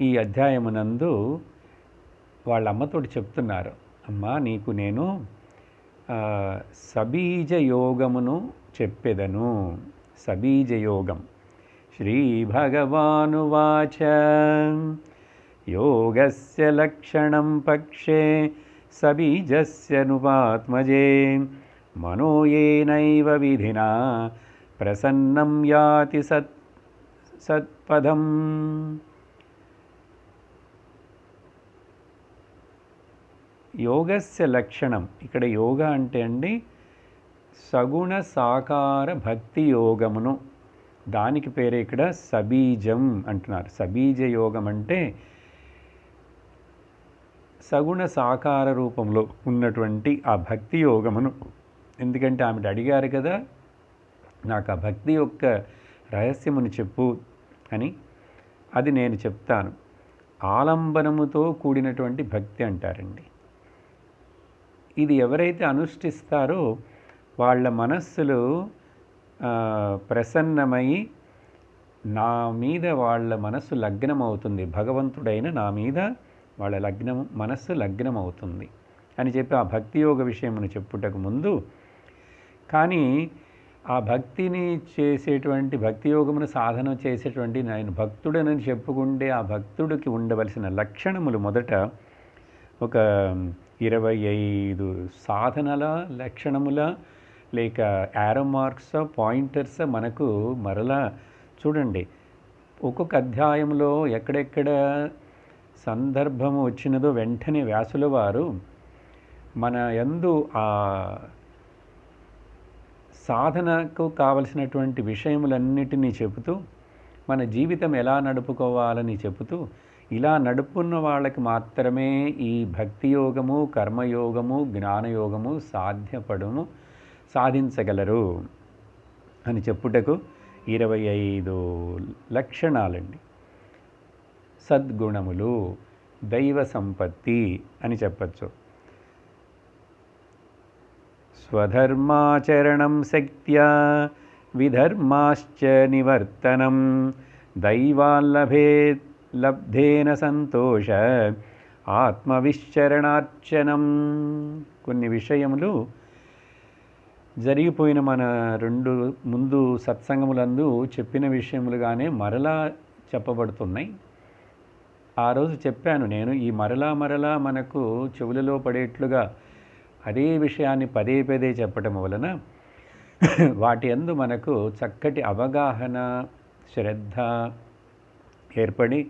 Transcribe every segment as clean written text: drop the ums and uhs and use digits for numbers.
ఈ అధ్యాయమునందు వాళ్ళ అమ్మతోటి చెప్తున్నారు, అమ్మా నీకు నేను సబీజ యోగమును చెప్పెదను. సబీజ యోగం. శ్రీ భగవానువాచ యోగస్య లక్షణం పక్షే సబీజస్య నుపాత్మజే మనోయేనైవ విధినా ప్రసన్నం యాతి సత్పదం. యోగస్య లక్షణం. ఇక్కడ యోగా అంటే అండి సగుణ సాకార భక్తి యోగమును, దానికి పేరే ఇక్కడ సబీజం అంటున్నారు. సబీజ యోగం అంటే సగుణ సాకార రూపంలో ఉన్నటువంటి ఆ భక్తి యోగమును. ఎందుకంటే ఆమె అడిగారు కదా, నాకు ఆ భక్తి యొక్క రహస్యమును చెప్పు అని. అది నేను చెప్తాను. ఆలంబనముతో కూడినటువంటి భక్తి అంటారండి. ఇది ఎవరైతే అనుష్ఠిస్తారో వాళ్ళ మనస్సులు ప్రసన్నమై నా మీద వాళ్ళ మనస్సు లగ్నమవుతుంది, భగవంతుడైన నా మీద వాళ్ళ మనస్సు లగ్నమవుతుంది అని చెప్పి ఆ భక్తి యోగ విషయమును చెప్పుటకు ముందు, కానీ ఆ భక్తిని చేసేటువంటి భక్తి యోగమును సాధన చేసేటువంటి నేను భక్తుడనని చెప్పుకుంటే ఆ భక్తుడికి ఉండవలసిన లక్షణములు మొదట ఒక 25 సాధనల లక్షణముల లేక యారో మార్క్స్ పాయింటర్స్ మనకు మరలా చూడండి. ఒక్కొక్క అధ్యాయంలో ఎక్కడెక్కడ సందర్భము వచ్చినదో వెంటనే వ్యాసుల వారు మన యందు ఆ సాధనకు కావలసినటువంటి విషయములన్నిటినీ చెబుతూ మన జీవితం ఎలా నడుపుకోవాలని చెబుతూ, ఇలా నడుపున్న వాళ్ళకి మాత్రమే ఈ భక్తి యోగము, కర్మయోగము, జ్ఞానయోగము సాధించగలరు అని చెప్పుటకు 25 లక్షణాలండి. సద్గుణములు, దైవ సంపత్తి అని చెప్పచ్చు. స్వధర్మాచరణం శక్త్యా విధర్మాశ్చ నివర్తనం దైవాల్లభేన సంతోష ఆత్మవిశ్చరణార్చనం. కొన్ని విషయములు జరిగిపోయిన మన ముందు సత్సంగములందు చెప్పిన విషయములుగానే మరలా చెప్పబడుతున్నాయి. ఆ రోజు చెప్పాను నేను, ఈ మరలా మనకు చెవులలో పడేట్లుగా అదే విషయాన్ని పదే పదే చెప్పటం వలన వాటి యందు మనకు చక్కటి అవగాహన, శ్రద్ధ ఏర్పడి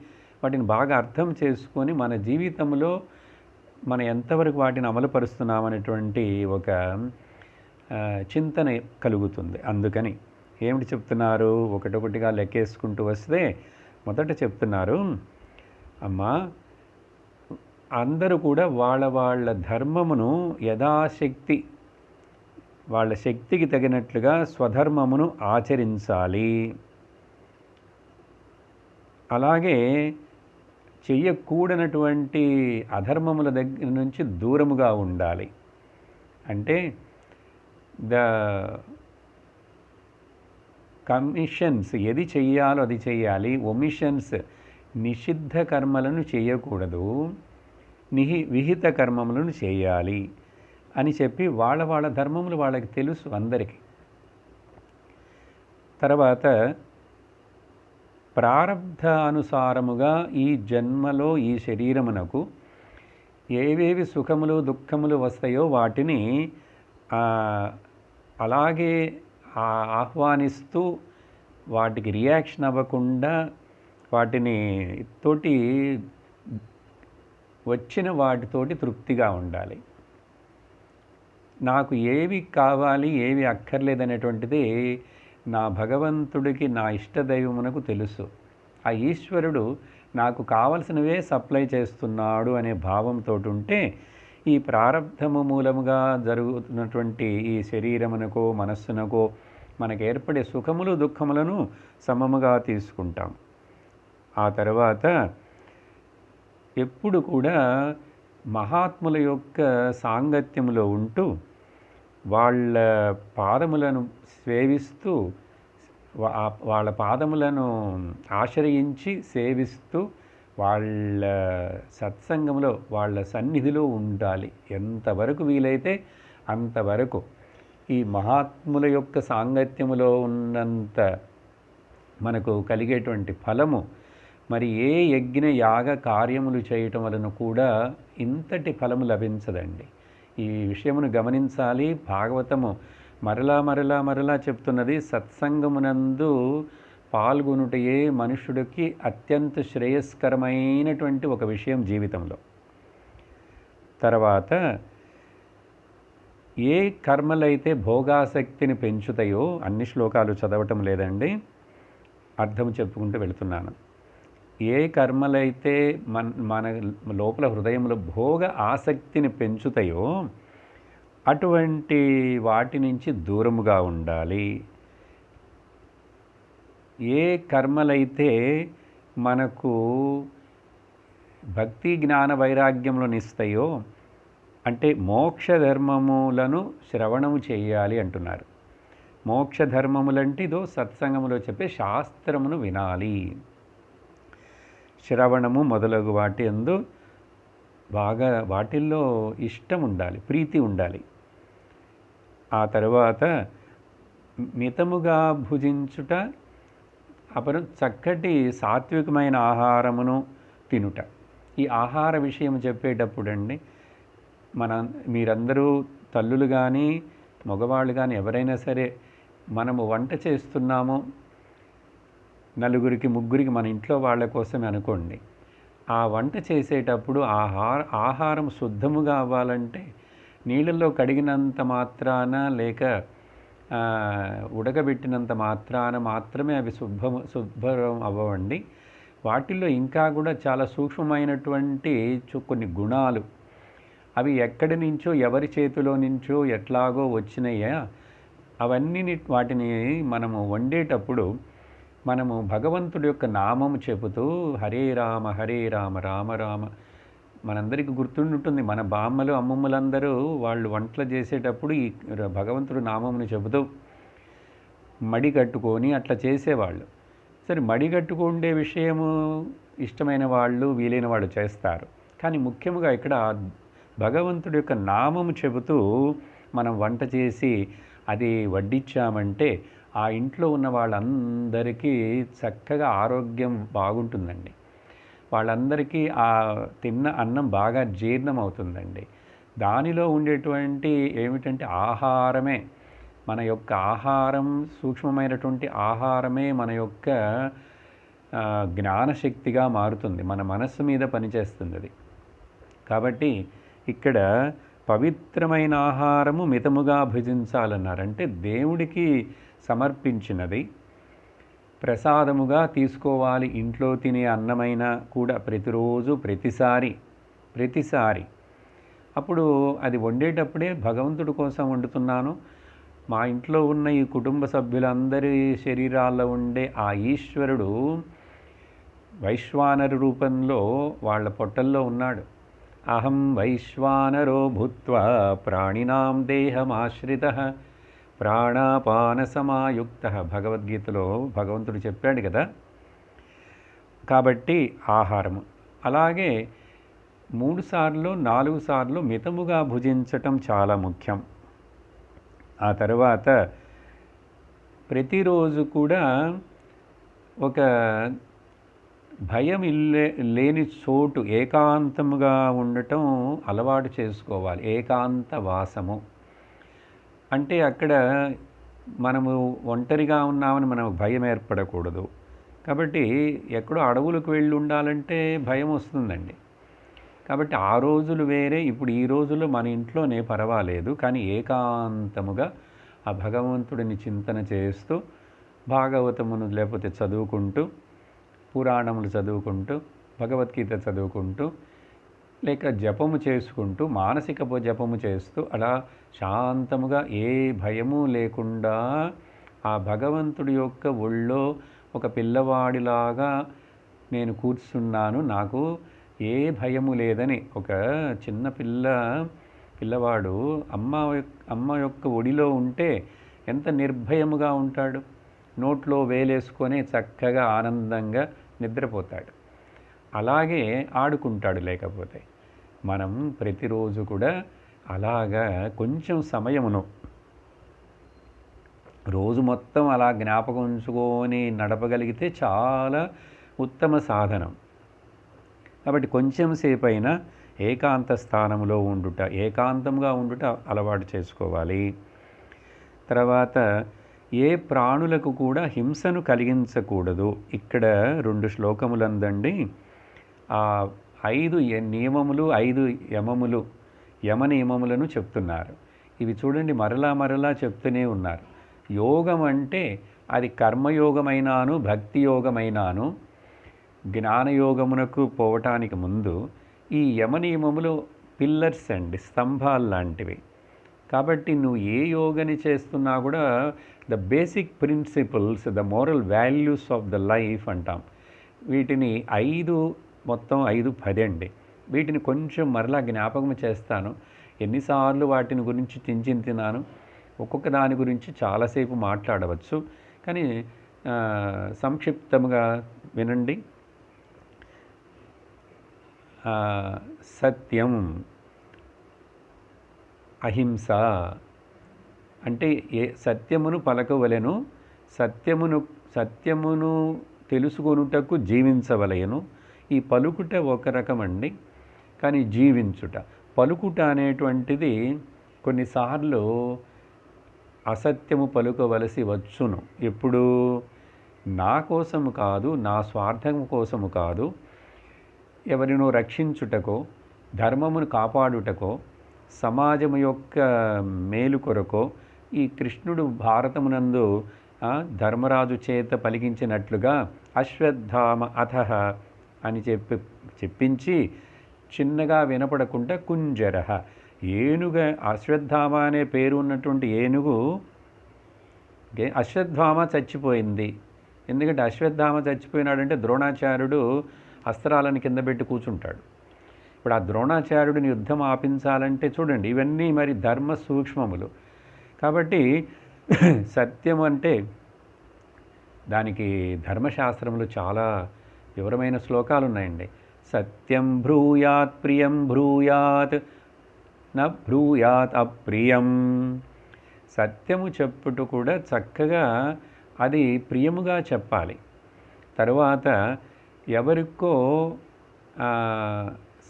వాటిని బాగా అర్థం చేసుకొని మన జీవితంలో మనం ఎంతవరకు వాటిని అమలుపరుస్తున్నామనేటువంటి ఒక చింతన కలుగుతుంది. అందుకని ఏమిటి చెప్తున్నారు, ఒకటొకటిగా లెక్కేసుకుంటూ వస్తే మొదట చెప్తున్నారు, అమ్మా అందరూ కూడా వాళ్ళ ధర్మమును యథాశక్తి వాళ్ళ శక్తికి తగినట్లుగా స్వధర్మమును ఆచరించాలి. అలాగే చెయ్యకూడనటువంటి అధర్మముల దగ్గర నుంచి దూరముగా ఉండాలి. అంటే కమిషన్స్ ఏది చెయ్యాలో అది చెయ్యాలి. ఒమిషన్స్ నిషిద్ధ కర్మలను చేయకూడదు, విహిత కర్మములను చేయాలి అని చెప్పి వాళ్ళ ధర్మములు వాళ్ళకి తెలుసు అందరికీ. తర్వాత ప్రారబ్ధ అనుసారముగా ఈ జన్మలో ఈ శరీరమునకు ఏవేవి సుఖములు దుఃఖములు వస్తాయో వాటిని అలాగే ఆహ్వానిస్తూ వాటికి రియాక్షన్ అవ్వకుండా వాటిని వచ్చిన వాటితోటి తృప్తిగా ఉండాలి. నాకు ఏవి కావాలి ఏవి అక్కర్లేదనేటువంటిది నా భగవంతుడికి, నా ఇష్టదైవమునకు తెలుసు. ఆ ఈశ్వరుడు నాకు కావలసినవే సప్లై చేస్తున్నాడు అనే భావంతో ఉంటే ఈ ప్రారబ్ధము మూలముగా జరుగుతున్నటువంటి ఈ శరీరమునకో మనస్సునకో మనకు ఏర్పడే సుఖములు దుఃఖములను సమముగా తీసుకుంటాం. ఆ తర్వాత ఎప్పుడు కూడా మహాత్ముల యొక్క సాంగత్యములో ఉంటూ వాళ్ళ పాదములను సేవిస్తూ వాళ్ళ పాదములను ఆశ్రయించి సేవిస్తూ వాళ్ళ సత్సంగంలో, వాళ్ళ సన్నిధిలో ఉండాలి. ఎంతవరకు వీలైతే అంతవరకు. ఈ మహాత్ముల యొక్క సాంగత్యములో ఉన్నంత మనకు కలిగేటువంటి ఫలము మరి ఏ యజ్ఞ యాగ కార్యములు చేయటం వలన కూడా ఇంతటి ఫలము లభించదండి. ఈ విషయమును గమనించాలి. భాగవతము మరలా మరలా మరలా చెప్తున్నది, సత్సంగమునందు పాల్గొనుటయే మనుష్యుడికి అత్యంత శ్రేయస్కరమైనటువంటి ఒక విషయం జీవితంలో. తర్వాత ఏ కర్మలైతే భోగాసక్తిని పెంచుతాయో, అన్ని శ్లోకాలు చదవటం లేదండి, అర్థం చెప్పుకుంటూ వెళుతున్నాను. ఏ కర్మలైతే మన లోపల హృదయంలో భోగ ఆసక్తిని పెంచుతాయో అటువంటి వాటి నుంచి దూరముగా ఉండాలి. ఏ కర్మలైతే మనకు భక్తి జ్ఞాన వైరాగ్యములనిస్తాయో, అంటే మోక్ష ధర్మములను శ్రవణము చేయాలి అంటున్నారు. మోక్ష ధర్మములంటే ఇదో సత్సంగములో చెప్పే శాస్త్రమును వినాలి. శ్రవణము మొదలగు వాటి యందు బాగా వాటిల్లో ఇష్టం ఉండాలి, ప్రీతి ఉండాలి. ఆ తర్వాత మితముగా భుజించుట, అప్పుడు చక్కటి సాత్వికమైన ఆహారమును తినుట. ఈ ఆహార విషయం చెప్పేటప్పుడు అండి, మీరందరూ తల్లులు కానీ మగవాళ్ళు కానీ ఎవరైనా సరే, మనము వంట చేస్తున్నాము నలుగురికి ముగ్గురికి మన ఇంట్లో వాళ్ళ కోసమే అనుకోండి. ఆ వంట చేసేటప్పుడు ఆహారం శుద్ధముగా అవ్వాలంటే నీళ్ళల్లో కడిగినంత మాత్రాన లేక ఉడకబెట్టినంత మాత్రాన మాత్రమే అవి శుభ్రం అవ్వండి. వాటిల్లో ఇంకా కూడా చాలా సూక్ష్మమైనటువంటి కొన్ని గుణాలు, అవి ఎక్కడి నుంచో ఎవరి చేతిలో నుంచో ఎట్లాగో వచ్చినాయా, అవన్నీ వాటిని మనము వండేటప్పుడు మనము భగవంతుడి యొక్క నామము చెబుతూ హరే రామ హరే రామ రామ రామ, మనందరికీ గుర్తుంటుంది, మన బామ్మలు అమ్మమ్మలందరూ వాళ్ళు వంటలు చేసేటప్పుడు ఈ భగవంతుడి నామమును చెబుతూ మడి కట్టుకొని అట్లా చేసేవాళ్ళు. సరే, మడి కట్టుకుండే విషయము ఇష్టమైన వాళ్ళు వీలైన వాళ్ళు చేస్తారు. కానీ ముఖ్యంగా ఇక్కడ భగవంతుడి యొక్క నామము చెబుతూ మనం వంట చేసి అది వడ్డించామంటే ఆ ఇంట్లో ఉన్న వాళ్ళందరికీ చక్కగా ఆరోగ్యం బాగుంటుందండి. వాళ్ళందరికీ ఆ తిన్న అన్నం బాగా జీర్ణం అవుతుందండి. దానిలో ఉండేటువంటి ఏమిటంటే ఆహారమే, మన యొక్క ఆహారం, సూక్ష్మమైనటువంటి ఆహారమే మన యొక్క జ్ఞానశక్తిగా మారుతుంది, మన మనస్సు మీద పనిచేస్తుంది అది. కాబట్టి ఇక్కడ పవిత్రమైన ఆహారము మితముగా భుజించాలన్నారంటే దేవుడికి సమర్పించినది ప్రసాదముగా తీసుకోవాలి. ఇంట్లో తినే అన్నమైనా కూడా ప్రతిరోజు ప్రతిసారి అప్పుడు అది వండేటప్పుడే భగవంతుడి కోసం వండుతున్నాను, మా ఇంట్లో ఉన్న ఈ కుటుంబ సభ్యులందరి శరీరాల్లో ఉండే ఆ ఈశ్వరుడు వైశ్వానర రూపంలో వాళ్ళ పొట్టల్లో ఉన్నాడు. అహం వైశ్వానరో భూత్వా ప్రాణినాం దేహమాశ్రితః ప్రాణాపాన సమాయుక్త, భగవద్గీతలో భగవంతుడు చెప్పాడు కదా. కాబట్టి ఆహారము అలాగే 3 సార్లు 4 సార్లు మితముగా భుజించటం చాలా ముఖ్యం. ఆ తర్వాత ప్రతిరోజు కూడా ఒక భయం లేని చోటు ఏకాంతముగా ఉండటం అలవాటు చేసుకోవాలి. ఏకాంత వాసము అంటే అక్కడ మనము ఒంటరిగా ఉన్నామని మనకు భయం ఏర్పడకూడదు. కాబట్టి ఎక్కడో అడవులకు వెళ్ళి ఉండాలంటే భయం వస్తుందండి. కాబట్టి ఆ రోజులు వేరే, ఇప్పుడు ఈ రోజుల్లో మన ఇంట్లోనే పర్వాలేదు, కానీ ఏకాంతముగా ఆ భగవంతుడిని చింతన చేస్తూ భాగవతమును లేకపోతే చదువుకుంటూ, పురాణములు చదువుకుంటూ, భగవద్గీత చదువుకుంటూ, లేక జపము చేసుకుంటూ, మానసిక జపము చేస్తూ అలా శాంతముగా ఏ భయము లేకుండా ఆ భగవంతుడి యొక్క ఒళ్ళో ఒక పిల్లవాడిలాగా నేను కూర్చున్నాను, నాకు ఏ భయము లేదని. ఒక చిన్న పిల్లవాడు అమ్మ యొక్క ఒడిలో ఉంటే ఎంత నిర్భయముగా ఉంటాడు, నోట్లో వేలేసుకొని చక్కగా ఆనందంగా నిద్రపోతాడు. అలాగే ఆడుకుంటాడు. లేకపోతే మనం ప్రతిరోజు కూడా అలాగా కొంచెం సమయమును రోజు మొత్తం అలా జ్ఞాపకం ఉంచుకొని నడపగలిగితే చాలా ఉత్తమ సాధనం. కాబట్టి కొంచెం సేపు అయినా ఏకాంత స్థానంలో ఉండుట, ఏకాంతంగా ఉండుట అలవాటు చేసుకోవాలి. తర్వాత ఏ ప్రాణులకు కూడా హింసను కలిగించకూడదు. ఇక్కడ 2 శ్లోకములందండి. ఆ 5 నియమములు, 5 యమములు, యమ నియమములను చెప్తున్నారు. ఇవి చూడండి మరలా మరలా చెప్తూనే ఉన్నారు. యోగం అంటే అది కర్మయోగమైనాను, భక్తి యోగమైనాను, జ్ఞానయోగమునకు పోవటానికి ముందు ఈ యమ నియమములు పిల్లర్స్ అండి, స్తంభాలు లాంటివి. కాబట్టి నువ్వు ఏ యోగని చేస్తున్నా కూడా the basic principles, the moral values of the life అంటాం. వీటిని 5 మొత్తం 5 10 అండి. వీటిని కొంచెం మరలా జ్ఞాపకం చేస్తాను. ఎన్నిసార్లు వాటిని గురించి చింతించినాను. ఒక్కొక్క దాని గురించి చాలాసేపు మాట్లాడవచ్చు, కానీ సంక్షిప్తంగా వినండి. సత్యం, అహింస అంటే సత్యమును పలకవలెను, సత్యమును తెలుసుకొనుటకు జీవించవలెను. ఈ పలుకుట ఒక రకమండి, కానీ జీవించుట, పలుకుట అనేటువంటిది కొన్నిసార్లు అసత్యము పలుకవలసి వచ్చును. ఎప్పుడు? నా కోసము కాదు, నా స్వార్థం కోసము కాదు, ఎవరినో రక్షించుటకో, ధర్మమును కాపాడుటకో, సమాజము యొక్క మేలు కొరకో. ఈ కృష్ణుడు భారతమునందు ధర్మరాజు చేత పలికించినట్లుగా అశ్వత్థామ అథః అని చెప్పించి చిన్నగా వినపడకుండా కుంజరః, ఏనుగ, అశ్వత్థామ అనే పేరు ఉన్నటువంటి ఏనుగు, అశ్వత్థామ చచ్చిపోయింది. ఎందుకంటే అశ్వత్థామ చచ్చిపోయినాడంటే ద్రోణాచార్యుడు అస్త్రాలను కింద పెట్టి కూర్చుంటాడు. ఇప్పుడు ఆ ద్రోణాచార్యుడిని యుద్ధం ఆపించాలంటే చూడండి, ఇవన్నీ మరి ధర్మ సూక్ష్మములు. కాబట్టి సత్యం అంటే దానికి ధర్మశాస్త్రములు చాలా వివరమైన శ్లోకాలు ఉన్నాయండి. సత్యం బ్రూయాత్ ప్రియం బ్రూయాత్ న బ్రూయాత్ అప్రియం. సత్యము చెప్పుట కూడా చక్కగా అది ప్రియముగా చెప్పాలి. తరువాత ఎవరికో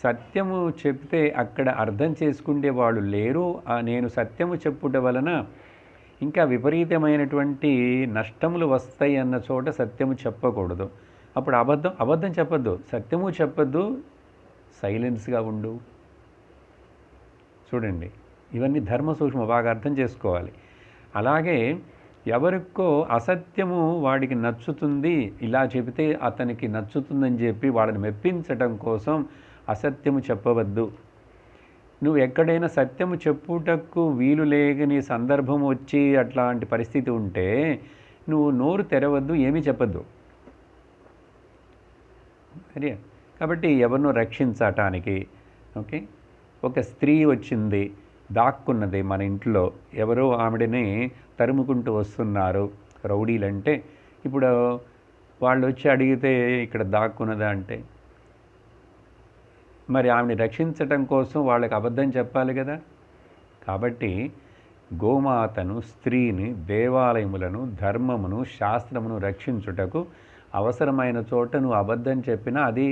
సత్యము చెప్తే అక్కడ అర్థం చేసుకునే వాళ్ళు లేరు. నేను సత్యము చెప్పుట వలన ఇంకా విపరీతమైనటువంటి నష్టములు వస్తాయి అన్న చోట సత్యము చెప్పకూడదు. అప్పుడు అబద్ధం చెప్పద్దు, సత్యము చెప్పద్దు, సైలెన్స్గా ఉండు. చూడండి, ఇవన్నీ ధర్మ సూక్ష్మ, బాగా అర్థం చేసుకోవాలి. అలాగే ఎవరికో అసత్యము వాడికి నచ్చుతుంది, ఇలా చెబితే అతనికి నచ్చుతుందని చెప్పి వాళ్ళని మెప్పించటం కోసం అసత్యము చెప్పవద్దు. నువ్వు ఎక్కడైనా సత్యము చెప్పుటకు వీలు లేని సందర్భం వచ్చి అట్లాంటి పరిస్థితి ఉంటే నువ్వు నోరు తెరవద్దు, ఏమీ చెప్పద్దు. సరే, కాబట్టి ఎవరినో రక్షించటానికి, ఓకే, ఒక స్త్రీ వచ్చింది, దాక్కున్నది మన ఇంట్లో, ఎవరో ఆవిడని తరుముకుంటూ వస్తున్నారు రౌడీలంటే, ఇప్పుడు వాళ్ళు వచ్చి అడిగితే ఇక్కడ దాక్కున్నదా అంటే మరి ఆమెని రక్షించటం కోసం వాళ్ళకి అబద్ధం చెప్పాలి కదా. కాబట్టి గోమాతను, స్త్రీని, దేవాలయములను, ధర్మమును, శాస్త్రమును రక్షించుటకు అవసరమైన చోట నువ్వు అబద్ధం చెప్పినా అది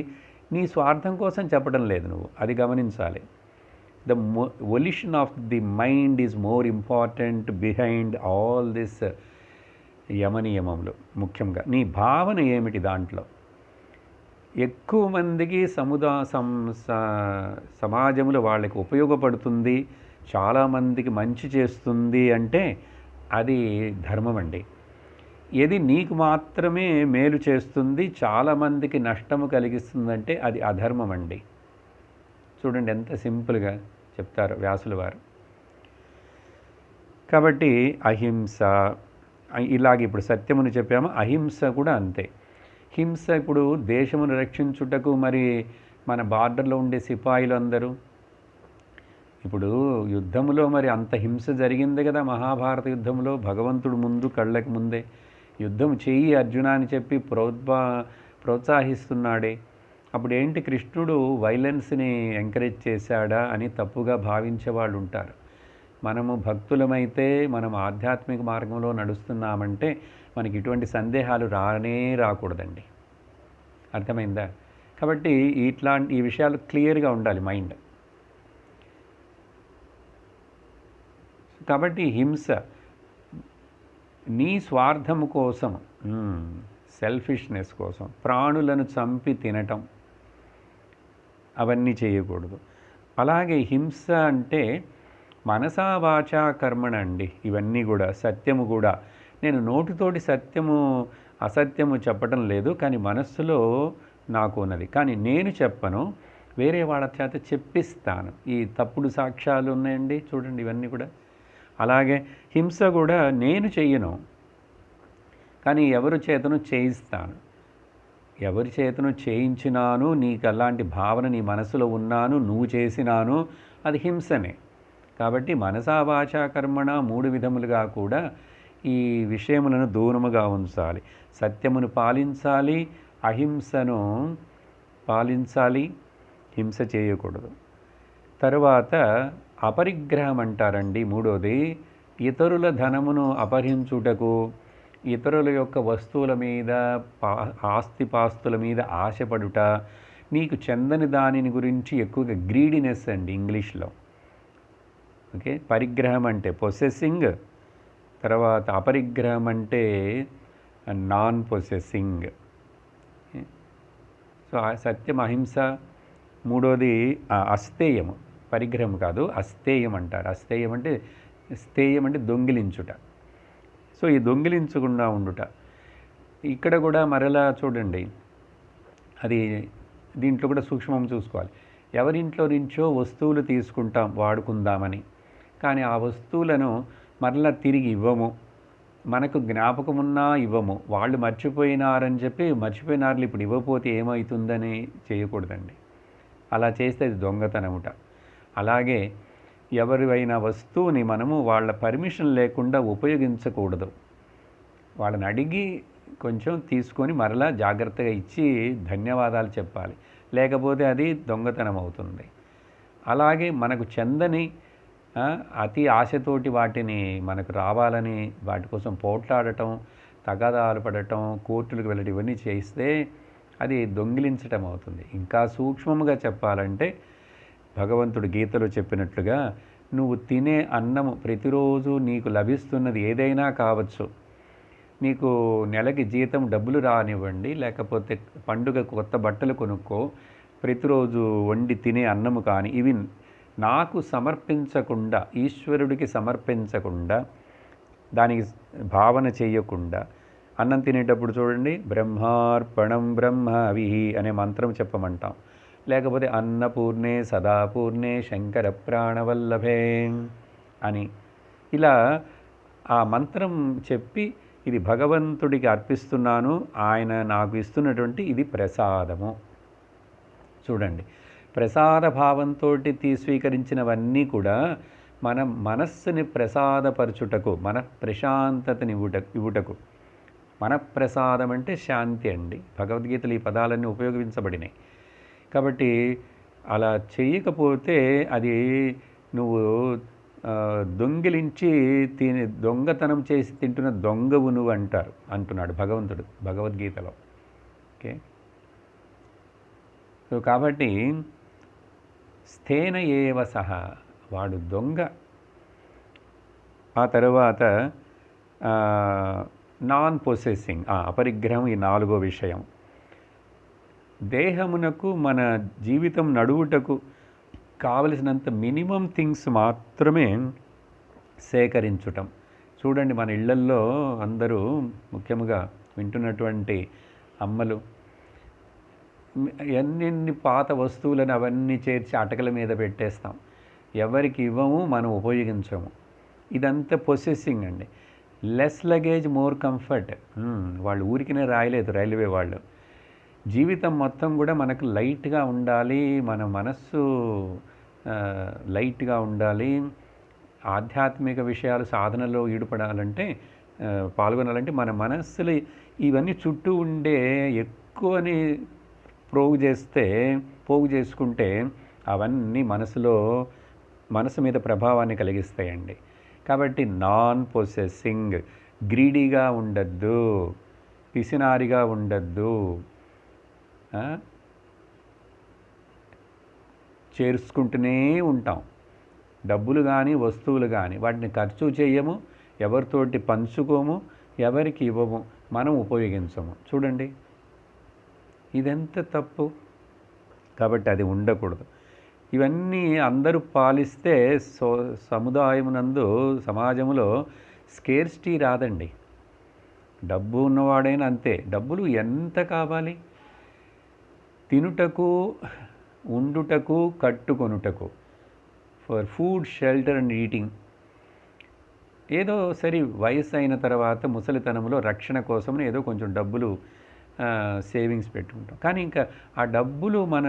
నీ స్వార్థం కోసం చెప్పడం లేదు, నువ్వు అది గమనించాలి. The evolution of the mind is more important behind all this యమనియమములు. ముఖ్యంగా నీ భావన ఏమిటి దాంట్లో? ఎక్కువ మందికి సమాజంలో వాళ్ళకి ఉపయోగపడుతుంది, చాలామందికి మంచి చేస్తుంది అంటే అది ధర్మం అండి. ఏది నీకు మాత్రమే మేలు చేస్తుంది, చాలామందికి నష్టము కలిగిస్తుందంటే అది అధర్మం అండి. చూడండి ఎంత సింపుల్గా చెప్తారు వ్యాసుల వారు. కాబట్టి అహింస, ఇలాగే ఇప్పుడు సత్యమును చెప్పాము, అహింస కూడా అంతే. హింస ఇప్పుడు దేశమును రక్షించుటకు మరి మన బార్డర్లో ఉండే సిపాయిలు అందరూ, ఇప్పుడు యుద్ధములో మరి అంత హింస జరిగింది కదా మహాభారత యుద్ధంలో. భగవంతుడు ముందు కళ్ళకి ముందే యుద్ధం చెయ్యి అర్జున అని చెప్పి ప్రోత్సాహిస్తున్నాడే. అప్పుడు ఏంటి, కృష్ణుడు వైలెన్స్ని ఎంకరేజ్ చేశాడా అని తప్పుగా భావించే వాళ్ళు ఉంటారు. మనము భక్తులమైతే, మనం ఆధ్యాత్మిక మార్గంలో నడుస్తున్నామంటే మనకి ఇటువంటి సందేహాలు రాకూడదండి. అర్థమైందా? కాబట్టి ఈ విషయాలు క్లియర్గా ఉండాలి మైండ్. కాబట్టి హింస నీ స్వార్థము కోసం, సెల్ఫిష్నెస్ కోసం ప్రాణులను చంపి తినటం, అవన్నీ చేయకూడదు. అలాగే హింస అంటే మనసా వాచా కర్మణ అండి. ఇవన్నీ కూడా సత్యము కూడా, నేను నోటితోటి సత్యము అసత్యము చెప్పటం లేదు, కానీ మనస్సులో నాకు ఉన్నది, కానీ నేను చెప్పను, వేరే వాళ్ళ చేత చెప్పిస్తాను. ఈ తప్పుడు సాక్ష్యాలు ఉన్నాయండి చూడండి, ఇవన్నీ కూడా. అలాగే హింస కూడా నేను చెయ్యను, కానీ ఎవరి చేతను చేయిస్తాను. ఎవరి చేతను చేయించినాను, నీకు అలాంటి భావన నీ మనసులో ఉన్నాను, నువ్వు చేసినాను, అది హింసనే. కాబట్టి మనసా వాచా కర్మణ 3 విధములుగా కూడా ఈ విషయములను దూరముగా ఉంచాలి. సత్యమును పాలించాలి, అహింసను పాలించాలి, హింస చేయకూడదు. తరువాత అపరిగ్రహం అంటారండి. 3వది ఇతరుల ధనమును అపహరించుటకు, ఇతరుల యొక్క వస్తువుల మీద, ఆస్తిపాస్తుల మీద ఆశపడుట, నీకు చెందని దానిని గురించి ఎక్కువగా గ్రీడినెస్ అండి ఇంగ్లీష్లో. ఓకే, పరిగ్రహం అంటే పొసెసింగ్, తర్వాత అపరిగ్రహం అంటే నాన్ పొసెసింగ్. సో సత్యం, అహింస. 3వది అస్థేయము, పరిగ్రహం కాదు, అస్థేయం అంటారు. అస్థేయం అంటే, స్థేయం అంటే దొంగిలించుట. సో ఈ దొంగిలించకుండా ఉండుట. ఇక్కడ కూడా మరలా చూడండి, అది దీంట్లో కూడా సూక్ష్మం చూసుకోవాలి. ఎవరింట్లో నుంచో వస్తువులు తీసుకుంటాం వాడుకుందామని, కానీ ఆ వస్తువులను మరలా తిరిగి ఇవ్వము, మనకు జ్ఞాపకమున్నా ఇవ్వము. వాళ్ళు మర్చిపోయినారని చెప్పి, మర్చిపోయినారు ఇప్పుడు ఇవ్వకపోతే ఏమవుతుందని చేయకూడదండి. అలా చేస్తే అది దొంగతనముట. అలాగే ఎవరివైనా వస్తువుని మనము వాళ్ళ పర్మిషన్ లేకుండా ఉపయోగించకూడదు. వాళ్ళని అడిగి కొంచెం తీసుకొని మరలా జాగ్రత్తగా ఇచ్చి ధన్యవాదాలు చెప్పాలి, లేకపోతే అది దొంగతనం అవుతుంది. అలాగే మనకు చెందని అతి ఆశతోటి వాటిని మనకు రావాలని వాటి కోసం పోట్లాడటం, తగాదాలు పడటం, కోర్టులకు వెళ్ళడం, ఇవన్నీ చేస్తే అది దొంగిలించటం అవుతుంది. ఇంకా సూక్ష్మముగా చెప్పాలంటే భగవంతుడు గీతలో చెప్పినట్లుగా, నువ్వు తినే అన్నము ప్రతిరోజు నీకు లభిస్తున్నది ఏదైనా కావచ్చు, నీకు నెలకి జీతం డబ్బులు రానివ్వండి, లేకపోతే పండుగ కొత్త బట్టలు కొనుక్కో, ప్రతిరోజు వండి తినే అన్నము కానీ, ఇవి నాకు సమర్పించకుండా, ఈశ్వరుడికి సమర్పించకుండా, దానికి భావన చేయకుండా, అన్నం తినేటప్పుడు చూడండి, బ్రహ్మార్పణం బ్రహ్మవిహి అనే మంత్రం చెప్పమంటాం, లేకపోతే అన్నపూర్ణే సదాపూర్ణే శంకర ప్రాణవల్లభే అని ఇలా ఆ మంత్రం చెప్పి, ఇది భగవంతుడికి అర్పిస్తున్నాను, ఆయన నాకు ఇస్తున్నటువంటి ఇది ప్రసాదము. చూడండి, ప్రసాద భావంతో స్వీకరించినవన్నీ కూడా మన మనస్సుని ప్రసాదపరచుటకు, మన ప్రశాంతతని ఇవ్వుటకు. మనప్రసాదం అంటే శాంతి అండి. భగవద్గీతలు ఈ పదాలన్నీ ఉపయోగించబడినాయి. కాబట్టి అలా చేయకపోతే అది నువ్వు దొంగిలించి దొంగతనం చేసి తింటున్న దొంగవు నువ్వు అంటున్నాడు భగవంతుడు భగవద్గీతలో. ఓకే, సో కాబట్టి స్థేన ఏవ సహ, వాడు దొంగ. ఆ తర్వాత నాన్ పొసెసింగ్, అపరిగ్రహం, ఈ 4వ విషయం. దేహమునకు మన జీవితం నడువుటకు కావలసినంత మినిమం థింగ్స్ మాత్రమే సేకరించటం. చూడండి, మన ఇళ్లల్లో అందరూ, ముఖ్యంగా వింటున్నటువంటి అమ్మలు, ఎన్నెన్ని పాత వస్తువులను అవన్నీ చేర్చి అటకల మీద పెట్టేస్తాం. ఎవరికి ఇవ్వము, మనం ఉపయోగించము. ఇదంతా పొసెసింగ్ అండి. Less luggage more comfort. వాళ్ళు ఊరికినే రాయలేదు రైల్వే వాళ్ళు. జీవితం మొత్తం కూడా మనకు లైట్గా ఉండాలి, మన మనస్సు లైట్గా ఉండాలి. ఆధ్యాత్మిక విషయాలు సాధనలో ఈడుపడాలంటే, పాల్గొనాలంటే మన మనస్సులు ఇవన్నీ చుట్టూ ఉండే ఎక్కువని పోగు చేసుకుంటే అవన్నీ మనసు మీద ప్రభావాన్ని కలిగిస్తాయండి. కాబట్టి నాన్ పొసెసింగ్, గ్రీడీగా ఉండద్దు, పిసినారిగా ఉండద్దు, చేర్చుకుంటూనే ఉంటాం. డబ్బులు కానీ వస్తువులు కానీ వాటిని ఖర్చు చేయము, ఎవరితోటి పంచుకోము, ఎవరికి ఇవ్వము, మనం ఉపయోగించము. చూడండి, ఇదెంత తప్పు. కాబట్టి అది ఉండకూడదు. ఇవన్నీ అందరూ పాలిస్తే సమాజంలో స్కేర్సిటీ రాదండి. డబ్బు ఉన్నవాడైనా అంతే. డబ్బులు ఎంత కావాలి? తినుటకు, ఉండుటకు, కట్టుకొనుటకు, for food, shelter and eating. ఏదో సరే వయసు అయిన తర్వాత ముసలితనంలో రక్షణ కోసం ఏదో కొంచెం డబ్బులు సేవింగ్స్ పెట్టుకుంటాం. కానీ ఇంకా ఆ డబ్బులు మన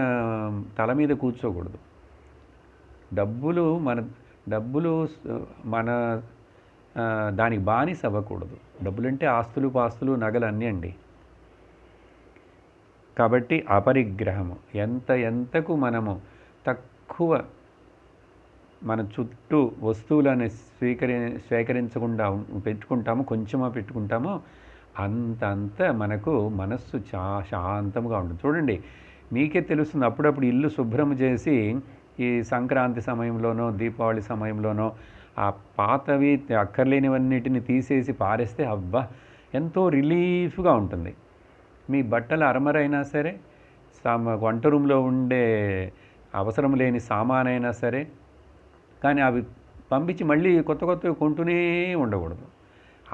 తల మీద కూర్చోకూడదు. డబ్బులు మన దానికి బానిస అవ్వకూడదు. డబ్బులంటే ఆస్తులు, పాస్తులు, నగలు అన్నీ అండి. కాబట్టి అపరిగ్రహము, ఎంతకు మనము తక్కువ మన చుట్టూ వస్తువులను స్వీకరించకుండా పెట్టుకుంటామో, కొంచెమో పెట్టుకుంటామో అంత మనకు మనస్సు శాంతంగా ఉంటుంది. చూడండి, మీకే తెలుస్తుంది. అప్పుడప్పుడు ఇల్లు శుభ్రం చేసి ఈ సంక్రాంతి సమయంలోనో, దీపావళి సమయంలోనో ఆ పాతవి అక్కర్లేనివన్నిటిని తీసేసి పారేస్తే అబ్బా ఎంతో రిలీఫ్గా ఉంటుంది. మీ బట్టల అరమరైనా సరే, వంట రూమ్లో ఉండే అవసరం లేని సామానైనా సరే, కానీ అవి పంపించి మళ్ళీ కొత్తవి కొంటూనే ఉండకూడదు.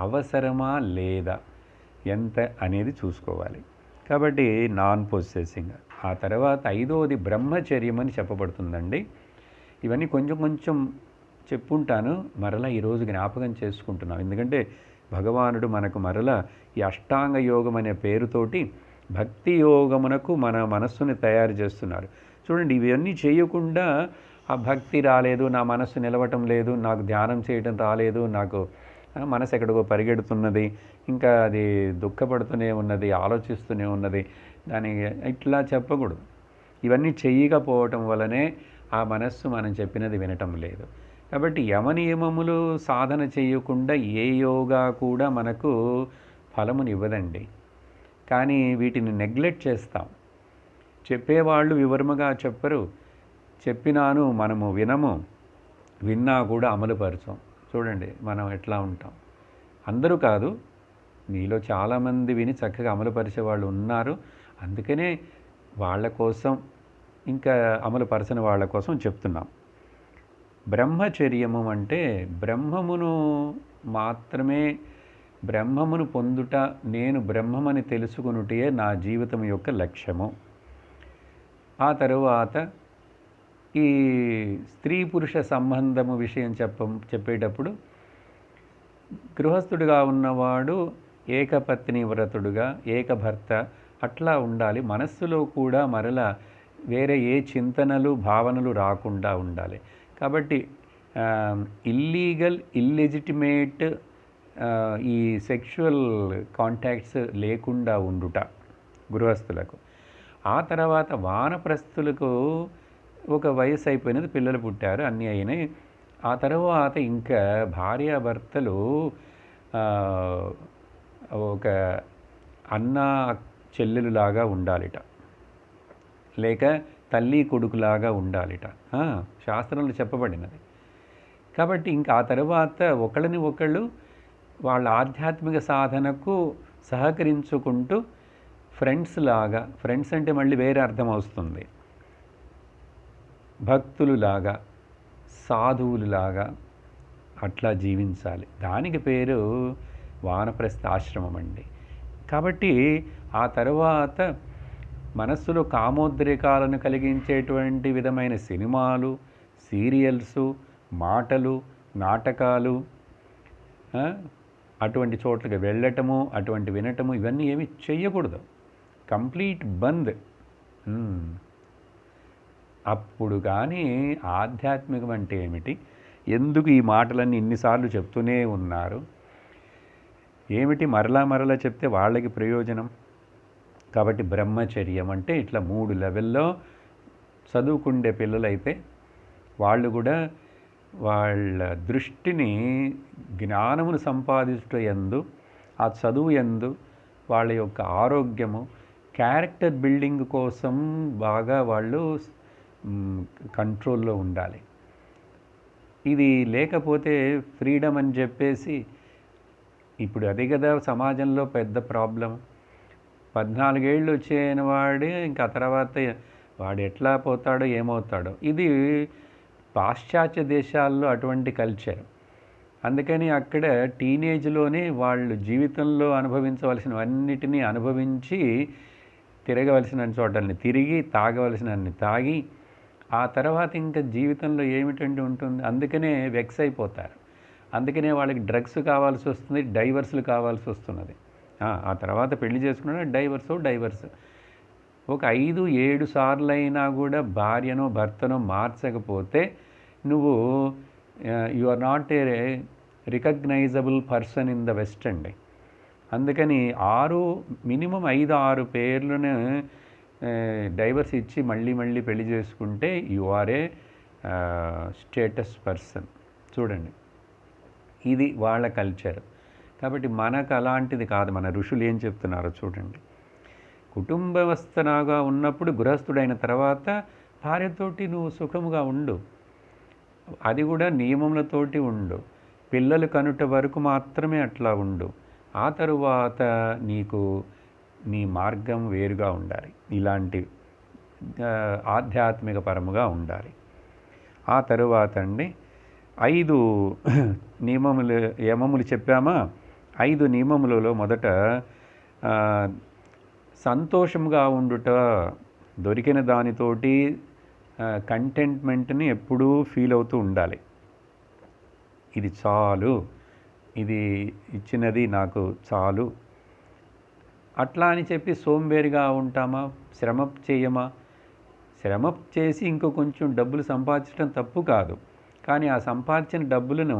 అవసరమా లేదా ఎంత అనేది చూసుకోవాలి. కాబట్టి నాన్ పొసెసింగ్. ఆ తర్వాత 5వది బ్రహ్మచర్యం అని చెప్పబడుతుందండి. ఇవన్నీ కొంచెం చెప్పుంటాను, మరలా ఈరోజు జ్ఞాపకం చేసుకుంటున్నాం. ఎందుకంటే భగవానుడు మనకు మరలా ఈ అష్టాంగ యోగం అనే పేరుతోటి భక్తి యోగమునకు మన మనస్సుని తయారు చేస్తున్నారు. చూడండి, ఇవన్నీ చేయకుండా ఆ భక్తి రాలేదు, నా మనస్సు నిలవటం లేదు, నాకు ధ్యానం చేయటం రాలేదు, నాకు మనసు ఎక్కడికో పరిగెడుతున్నది, ఇంకా అది దుఃఖపడుతూనే ఉన్నది, ఆలోచిస్తూనే ఉన్నది, దానికి ఇట్లా చెప్పకూడదు. ఇవన్నీ చెయ్యకపోవటం వలనే ఆ మనస్సు మనం చెప్పినది వినటం లేదు. కాబట్టి యమనియమములు సాధన చేయకుండా ఏ యోగా కూడా మనకు ఫలమునివ్వదండి. కానీ వీటిని నెగ్లెక్ట్ చేస్తాం. చెప్పేవాళ్ళు వివరముగా చెప్పరు, చెప్పినాను మనము విన్నా కూడా అమలుపరచం. చూడండి మనం ఎట్లా ఉంటాం. అందరూ కాదు, మీలో చాలామంది విని చక్కగా అమలుపరిచే వాళ్ళు ఉన్నారు. అందుకనే వాళ్ళ కోసం, ఇంకా అమలుపరచని వాళ్ళ కోసం చెప్తున్నాం. బ్రహ్మచర్యము అంటే బ్రహ్మమును పొందుట, నేను బ్రహ్మమని తెలుసుకునుటే నా జీవితం యొక్క లక్ష్యము. ఆ తరువాత ఈ స్త్రీ పురుష సంబంధము విషయం చెప్పేటప్పుడు గృహస్థుడిగా ఉన్నవాడు ఏకపత్ని వ్రతుడుగా, ఏకభర్త అట్లా ఉండాలి. మనస్సులో కూడా మరలా వేరే ఏ చింతనలు, భావనలు రాకుండా ఉండాలి. కాబట్టి ఇల్లెజిటిమేట్ ఈ సెక్షువల్ కాంటాక్ట్స్ లేకుండా ఉండుట గృహస్థులకు. ఆ తర్వాత వానప్రస్థులకు ఒక వయసు అయిపోయినది, పిల్లలు పుట్టారు, అన్నీ అయినాయి. ఆ తర్వాత ఇంకా భార్యాభర్తలు ఒక అన్న చెల్లెలులాగా ఉండాలిట, లేక తల్లి కొడుకులాగా ఉండాలిట, శాస్త్రంలో చెప్పబడినది. కాబట్టి ఇంకా ఆ తర్వాత ఒకళ్ళు వాళ్ళ ఆధ్యాత్మిక సాధనకు సహకరించుకుంటూ ఫ్రెండ్స్ అంటే మళ్ళీ వేరే అర్థం వస్తుంది, భక్తులులాగా, సాధువులులాగా అట్లా జీవించాలి. దానికి పేరు వానప్రస్థ ఆశ్రమం అండి. కాబట్టి ఆ తర్వాత మనస్సులో కామోద్రేకాలను కలిగించేటువంటి విధమైన సినిమాలు, సీరియల్సు, మాటలు, నాటకాలు, అటువంటి చోట్లకి వెళ్ళటము, అటువంటి వినటము, ఇవన్నీ ఏమి చెయ్యకూడదు. కంప్లీట్ బంద్. అప్పుడు కానీ ఆధ్యాత్మికం అంటే ఏమిటి, ఎందుకు ఈ మాటలన్నీ ఇన్నిసార్లు చెప్తూనే ఉన్నారు, ఏమిటి మరలా చెప్తే వాళ్ళకి ప్రయోజనం, కాబట్టి బ్రహ్మచర్యం అంటే ఇట్లా 3 లెవెల్లో చదువుకుండే పిల్లలైతే వాళ్ళు కూడా వాళ్ళ దృష్టిని జ్ఞానమును సంపాదించుట యందు, ఆ చదువు యందు వాళ్ళ యొక్క ఆరోగ్యము, క్యారెక్టర్ బిల్డింగ్ కోసం బాగా వాళ్ళు కంట్రోల్లో ఉండాలి. ఇది లేకపోతే ఫ్రీడమ్ అని చెప్పేసి ఇప్పుడు అదే కదా సమాజంలో పెద్ద ప్రాబ్లం. 14 ఏళ్ళు వచ్చేన వాడే ఇంకా తర్వాత వాడు ఎట్లా పోతాడో ఏమవుతాడో. ఇది పాశ్చాత్య దేశాల్లో అటువంటి కల్చర్. అందుకని అక్కడ టీనేజ్లోనే వాళ్ళు జీవితంలో అనుభవించవలసినవన్నిటినీ అనుభవించి తిరగవలసిన చోటల్ని తిరిగి తాగవలసినన్ని తాగి ఆ తర్వాత ఇంకా జీవితంలో ఏమిటంటే ఉంటుంది. అందుకనే వెక్స్ అయిపోతారు. అందుకనే వాళ్ళకి డ్రగ్స్ కావాల్సి వస్తుంది, డైవర్స్లు కావాల్సి వస్తున్నది. ఆ తర్వాత పెళ్లి చేసుకున్నా డైవర్స్ ఒక 5-7 సార్లైనా కూడా భార్యనో భర్తనో మార్చకపోతే నువ్వు you are not a recognisable person in the west అండి. అందుకని మినిమం 5-6 పేర్లను డైవర్స్ ఇచ్చి మళ్ళీ పెళ్లి చేసుకుంటే you are a status person. చూడండి, ఇది వాళ్ళ కల్చర్. కాబట్టి మనకు అలాంటిది కాదు. మన ఋషులు ఏం చెప్తున్నారో చూడండి. కుటుంబ వ్యవస్థగా ఉన్నప్పుడు గృహస్థుడైన తర్వాత భార్యతోటి నువ్వు సుఖముగా ఉండు, అది కూడా నియమములతోటి ఉండు. పిల్లలు కనుట వరకు మాత్రమే అట్లా ఉండు. ఆ తరువాత నీ మార్గం వేరుగా ఉండాలి. ఇలాంటి ఆధ్యాత్మిక పరముగా ఉండాలి. ఆ తరువాత అండి 5 యమములు చెప్పామా. 5 నియమములలో మొదట సంతోషంగా ఉండుట, దొరికిన దానితోటి కంటెంట్మెంట్ని ఎప్పుడూ ఫీల్ అవుతూ ఉండాలి. ఇది చాలు, ఇది ఇచ్చినది నాకు చాలు అట్లా అని చెప్పి సోంబేరిగా ఉంటామా, శ్రమ చేయమా? శ్రమ చేసి ఇంకో కొంచెం డబ్బులు సంపాదించడం తప్పు కాదు. కానీ ఆ సంపాదించిన డబ్బులను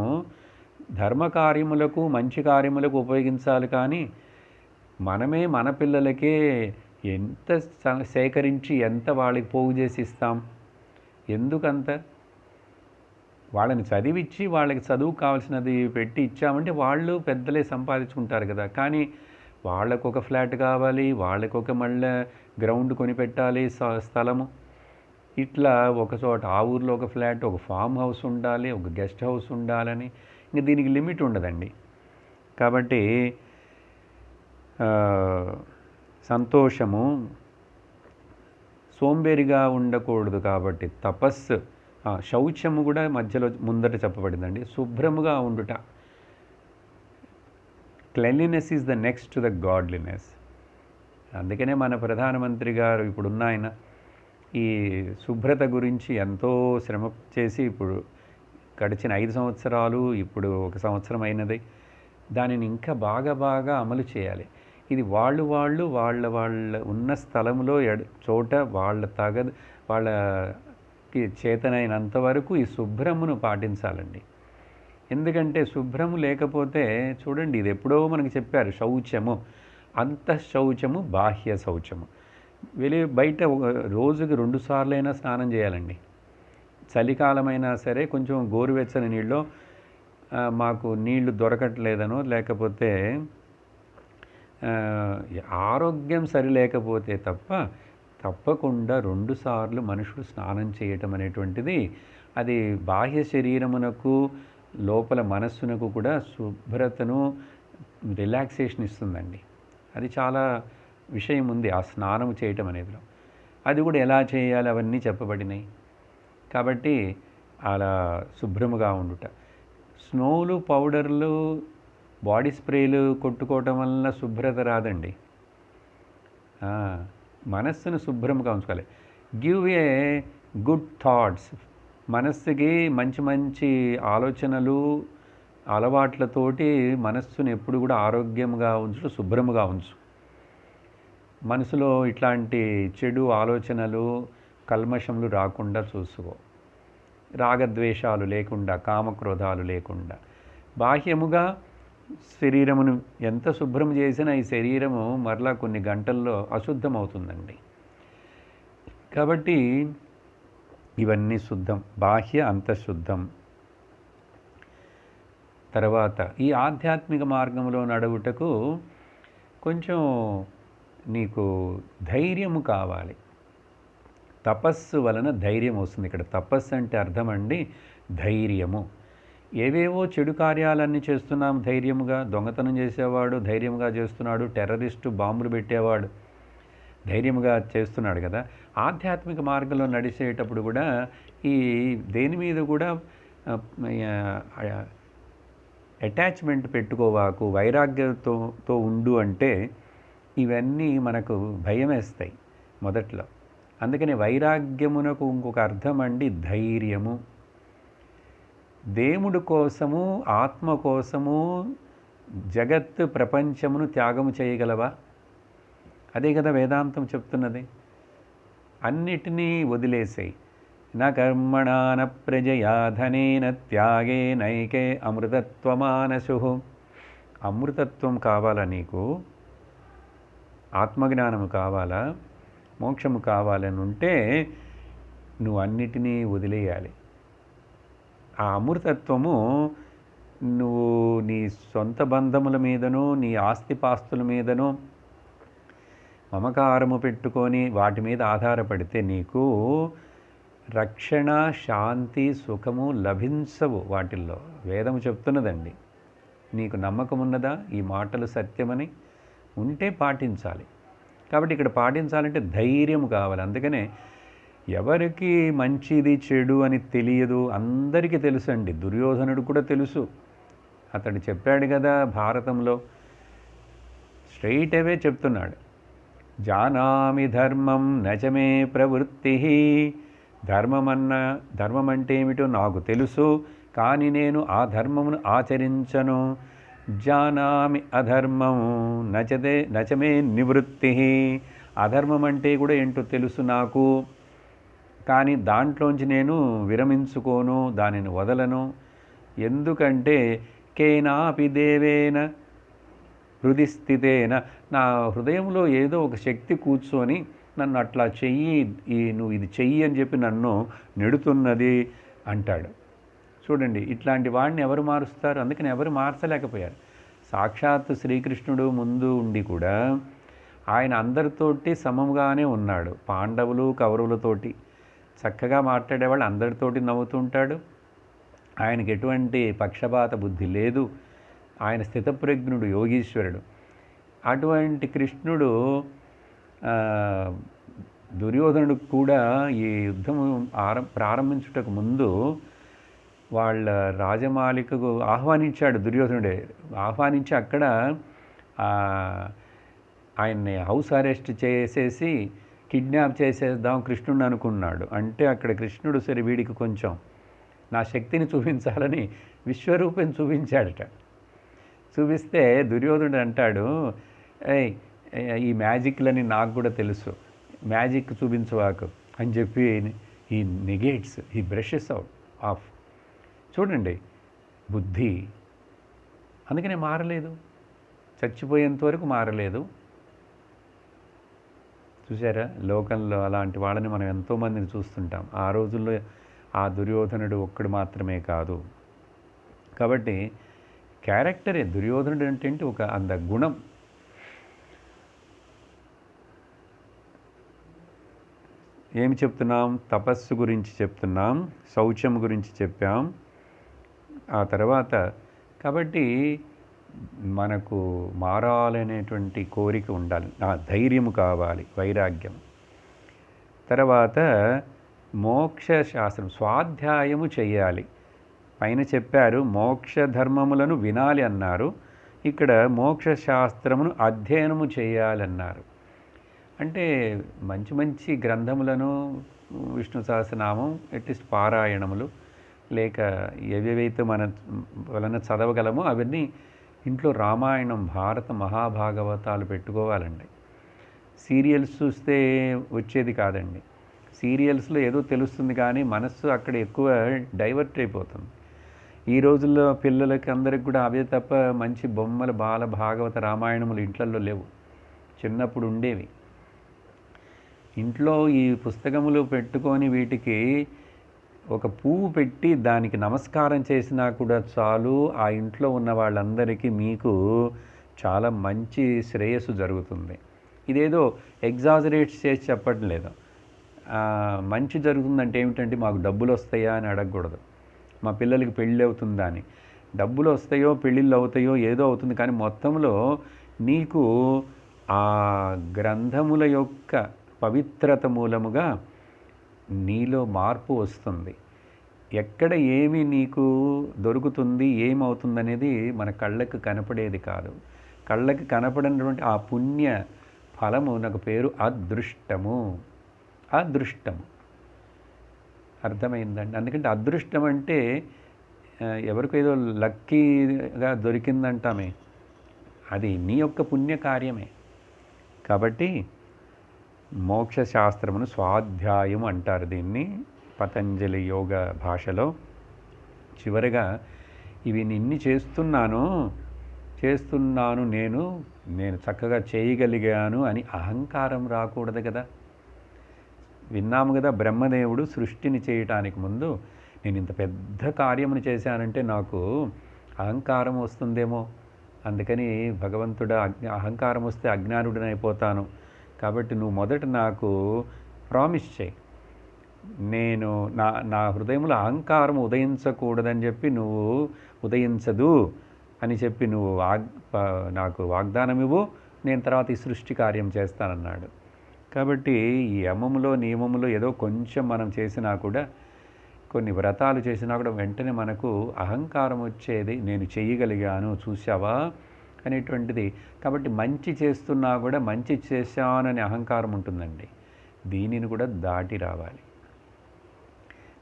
ధర్మకార్యములకు, మంచి కార్యములకు ఉపయోగించాలి. కానీ మనమే మన పిల్లలకే ఎంత సేకరించి ఎంత వాళ్ళకి పోగు చేసి ఇస్తాం? ఎందుకంత? వాళ్ళని చదివిచ్చి వాళ్ళకి చదువు కావాల్సినది పెట్టి ఇచ్చామంటే వాళ్ళు పెద్దలే సంపాదించుకుంటారు కదా. కానీ వాళ్ళకు ఒక ఫ్లాట్ కావాలి, వాళ్ళకు ఒక మళ్ళీ గ్రౌండ్ కొని పెట్టాలి, స్థలము. ఇట్లా ఒక చోట ఆ ఊర్లో ఒక ఫ్లాట్, ఒక ఫామ్ హౌస్ ఉండాలి, ఒక గెస్ట్ హౌస్ ఉండాలని ఇంక దీనికి లిమిట్ ఉండదండి. కాబట్టి సంతోషము, సోంబేరిగా ఉండకూడదు. కాబట్టి తపస్సు, శౌచము కూడా మధ్యలో ముందట చెప్పబడిందండి. శుభ్రముగా ఉండుట. Cleanliness is the next to the godliness. అందుకనే మన ప్రధానమంత్రి గారు ఇప్పుడున్న ఆయన ఈ శుభ్రత గురించి ఎంతో శ్రమ చేసి ఇప్పుడు గడిచిన 5 సంవత్సరాలు, ఇప్పుడు 1 సంవత్సరం అయినది, దానిని ఇంకా బాగా అమలు చేయాలి. ఇది వాళ్ళు వాళ్ళ ఉన్న స్థలంలో చోట వాళ్ళకి చేతనైనంత వరకు ఈ శుభ్రమును పాటించాలండి. ఎందుకంటే శుభ్రము లేకపోతే చూడండి, ఇది ఎప్పుడో మనకు చెప్పారు, శౌచము, అంతఃశౌచము, బాహ్య శౌచము. బయట రోజుకి 2 సార్లైనా స్నానం చేయాలండి. చలికాలమైనా సరే కొంచెం గోరువెచ్చని నీళ్ళు, మాకు నీళ్లు దొరకట్లేదనో లేకపోతే ఆరోగ్యం సరిలేకపోతే తప్పకుండా 2 సార్లు మనుషులు స్నానం చేయటం అనేటువంటిది అది బాహ్య శరీరమునకు లోపల మనస్సునకు కూడా శుభ్రతను, రిలాక్సేషన్ ఇస్తుందండి. అది చాలా విషయం ఉంది ఆ స్నానం చేయటం అనేదిలో. అది కూడా ఎలా చేయాలి అవన్నీ చెప్పబడినాయి. కాబట్టి అలా శుభ్రముగా ఉండుట. స్నోలు, పౌడర్లు, బాడీ స్ప్రేలు కొట్టుకోవటం వల్ల శుభ్రత రాదండి. మనస్సును శుభ్రంగా ఉంచుకోవాలి. Give a good thoughts. మనస్సుకి మంచి ఆలోచనలు, అలవాట్లతోటి మనస్సును ఎప్పుడు కూడా ఆరోగ్యంగా ఉంచు, శుభ్రముగా ఉంచు. మనసులో ఇట్లాంటి చెడు ఆలోచనలు, కల్మషములు రాకుండా చూసుకో. రాగద్వేషాలు లేకుండా, కామక్రోధాలు లేకుండా. బాహ్యముగా శరీరమును ఎంత శుభ్రం చేసినా ఈ శరీరము మరలా కొన్ని గంటల్లో అశుద్ధమవుతుందండి. కాబట్టి ఇవన్నీ శుద్ధం, బాహ్య అంతఃశుద్ధం. తర్వాత ఈ ఆధ్యాత్మిక మార్గంలో నడువుటకు కొంచెం నీకు ధైర్యము కావాలి. తపస్సు వలన ధైర్యం వస్తుంది. ఇక్కడ తపస్సు అంటే అర్థం అండి ధైర్యము. ఏవేవో చెడు కార్యాలన్నీ చేస్తున్నాం ధైర్యముగా. దొంగతనం చేసేవాడు ధైర్యంగా చేస్తున్నాడు, టెర్రరిస్టు బాంబులు పెట్టేవాడు ధైర్యముగా చేస్తున్నాడు కదా. ఆధ్యాత్మిక మార్గంలో నడిచేటప్పుడు కూడా ఈ దేని మీద కూడా అటాచ్మెంట్ పెట్టుకోవాకు, వైరాగ్యంతో ఉండు అంటే ఇవన్నీ మనకు భయం వేస్తాయి మొదట్లో. అందుకని వైరాగ్యమునకు ఇంకొక అర్థం అండి ధైర్యము. దేవుడు కోసము, ఆత్మ కోసము జగత్ ప్రపంచమును త్యాగము చేయగలవా? అదే కదా వేదాంతం చెప్తున్నది. అన్నిటినీ వదిలేసాయి. నా కర్మణాన ప్రజయా ధనేన త్యాగే నైకే అమృతత్వమానసు. అమృతత్వం కావాలా నీకు? ఆత్మజ్ఞానము కావాలా? మోక్షము కావాలని ఉంటే నువ్వు అన్నిటినీ వదిలేయాలి. ఆ అమృతత్వము నువ్వు నీ సొంత బంధముల మీదనో నీ ఆస్తిపాస్తుల మీదనో మమకారము పెట్టుకొని వాటి మీద ఆధారపడితే నీకు రక్షణ, శాంతి, సుఖము లభించవు వాటిల్లో. వేదము చెప్తున్నదండి. నీకు నమ్మకం ఉన్నదా ఈ మాటలు సత్యమని? ఉంటే పాటించాలి. కాబట్టి ఇక్కడ పాటించాలంటే ధైర్యం కావాలి. అందుకనే ఎవరికి మంచిది చెడు అని తెలియదు, అందరికీ తెలుసండి. దుర్యోధనుడు కూడా తెలుసు. అతడు చెప్పాడు కదా భారతంలో, స్ట్రైట్ అవే చెప్తున్నాడు, జానామి ధర్మం నచమే ప్రవృత్తి. ధర్మం అంటే ఏమిటో నాకు తెలుసు, కానీ నేను ఆ ధర్మమును ఆచరించను. జానామి అధర్మం నచమే నివృత్తి. అధర్మం అంటే కూడా ఏంటో తెలుసు నాకు, కానీ దాంట్లోంచి నేను విరమించుకోను, దానిని వదలను. ఎందుకంటే కేనాపి దేవేన హృది స్థితేన, నా హృదయంలో ఏదో ఒక శక్తి కూర్చొని నన్ను అట్లా చెయ్యి, నువ్వు ఇది చెయ్యి అని చెప్పి నన్ను నెడుతున్నది అంటాడు. చూడండి, ఇట్లాంటి వాడిని ఎవరు మారుస్తారు? అందుకని ఎవరు మార్చలేకపోయారు. సాక్షాత్ శ్రీకృష్ణుడు ముందు ఉండి కూడా ఆయన అందరితోటి సమముగానే ఉన్నాడు. పాండవులు కౌరవులతోటి చక్కగా మాట్లాడేవాళ్ళు, అందరితోటి నవ్వుతుంటాడు. ఆయనకి ఎటువంటి పక్షపాత బుద్ధి లేదు. ఆయన స్థితప్రజ్ఞుడు, యోగీశ్వరుడు. అటువంటి కృష్ణుడు దుర్యోధనుడు కూడా ఈ యుద్ధము ప్రారంభించుటకు ముందు వాళ్ళ రాజమాలికకు ఆహ్వానించాడు. దుర్యోధనుడే ఆహ్వానించి అక్కడ ఆయన్ని హౌస్ అరెస్ట్ చేసేసి కిడ్నాప్ చేసేద్దాం కృష్ణుడిని అనుకున్నాడు. అంటే అక్కడ కృష్ణుడు సరే వీడికి కొంచెం నా శక్తిని చూపించాలని విశ్వరూపం చూపించాడట. చూపిస్తే దుర్యోధనుడు అంటాడు, ఈ మ్యాజిక్లని నాకు కూడా తెలుసు, మ్యాజిక్ చూపించవాకు అని చెప్పి ఈ నెగేట్స్, ఈ బ్రషెస్ అవుట్ ఆఫ్. చూడండి బుద్ధి. అందుకనే మారలేదు, చచ్చిపోయేంత వరకు మారలేదు. చూసారా, లోకంలో అలాంటి వాళ్ళని మనం ఎంతోమందిని చూస్తుంటాం. ఆ రోజుల్లో ఆ దుర్యోధనుడు ఒక్కడు మాత్రమే కాదు. కాబట్టి క్యారెక్టరే దుర్యోధనుడు అంటే ఒక అంద గుణం. ఏమి చెప్తున్నాం? తపస్సు గురించి చెప్తున్నాం, శౌచం గురించి చెప్పాం. ఆ తర్వాత కాబట్టి మనకు మారాలనేటువంటి కోరిక ఉండాలి, ధైర్యము కావాలి, వైరాగ్యం. తర్వాత మోక్ష శాస్త్రం, స్వాధ్యాయము చెయ్యాలి. పైన చెప్పారు మోక్ష ధర్మములను వినాలి అన్నారు, ఇక్కడ మోక్ష శాస్త్రమును అధ్యయనము చేయాలన్నారు. అంటే మంచి మంచి గ్రంథములను, విష్ణు సహస్రనామం, అట్లీస్ట్ పారాయణములు, లేక ఏవేవైతే మన వలన చదవగలమో అవన్నీ ఇంట్లో రామాయణం, భారత, మహాభాగవతాలు పెట్టుకోవాలండి. సీరియల్స్ చూస్తే వచ్చేది కాదండి. సీరియల్స్లో ఏదో తెలుస్తుంది కానీ మనస్సు అక్కడ ఎక్కువ డైవర్ట్ అయిపోతుంది. ఈ రోజుల్లో పిల్లలకి అందరికి కూడా అవే తప్ప మంచి బొమ్మలు బాల భాగవత రామాయణములు ఇంట్లల్లో లేవు. చిన్నప్పుడు ఉండేవి. ఇంట్లో ఈ పుస్తకములు పెట్టుకొని వీటికి ఒక పువ్వు పెట్టి దానికి నమస్కారం చేసినా కూడా చాలు, ఆ ఇంట్లో ఉన్న వాళ్ళందరికీ మీకు చాలా మంచి శ్రేయస్సు జరుగుతుంది. ఇదేదో ఎగ్జాజరేట్ చేసి చెప్పడం లేదు. మంచి జరుగుతుందంటే ఏమిటంటే మాకు డబ్బులు వస్తాయా అని అడగకూడదు, మా పిల్లలకి పెళ్ళి అవుతుందా అని. డబ్బులు వస్తాయో పెళ్ళిళ్ళు అవుతాయో ఏదో అవుతుంది, కానీ మొత్తంలో నీకు ఆ గ్రంథముల యొక్క పవిత్రత మూలముగా నీలో మార్పు వస్తుంది. ఎక్కడ ఏమి నీకు దొరుకుతుంది, ఏమవుతుందనేది మన కళ్ళకు కనపడేది కాదు. కళ్ళకి కనపడినటువంటి ఆ పుణ్య ఫలము నాకు పేరు అదృష్టము. అదృష్టము అర్థమైందండి. అందుకంటే అదృష్టం అంటే ఎవరికో ఏదో లక్కీగా దొరికిందంటామే, అది నీ యొక్క పుణ్యకార్యమే. కాబట్టి మోక్షశాస్త్రమును స్వాధ్యాయం అంటారు దీన్ని పతంజలి యోగ భాషలో. చివరిగా ఇవి నిన్ని చేస్తున్నాను నేను చక్కగా చేయగలిగాను అని అహంకారం రాకూడదు కదా. విన్నాము కదా, బ్రహ్మదేవుడు సృష్టిని చేయటానికి ముందు నేను ఇంత పెద్ద కార్యమును చేశానంటే నాకు అహంకారం వస్తుందేమో, అందుకని భగవంతుడు అహంకారం వస్తే అజ్ఞానుడినైపోతాను, కాబట్టి నువ్వు మొదట నాకు ప్రామిస్ చేయి, నేను నా హృదయంలో అహంకారం ఉదయించకూడదని చెప్పి నువ్వు ఉదయించదు అని చెప్పి నువ్వు నాకు వాగ్దానం ఇవ్వు, నేను తర్వాత ఈ సృష్టి కార్యం చేస్తానన్నాడు. కాబట్టి ఈ యమములో నియమములో ఏదో కొంచెం మనం చేసినా కూడా, కొన్ని వ్రతాలు చేసినా కూడా వెంటనే మనకు అహంకారం వచ్చేది, నేను చేయగలిగాను చూసావా అనేటువంటిది. కాబట్టి మంచి చేస్తున్నా కూడా మంచి చేశానని అహంకారం ఉంటుందండి, దీనిని కూడా దాటి రావాలి.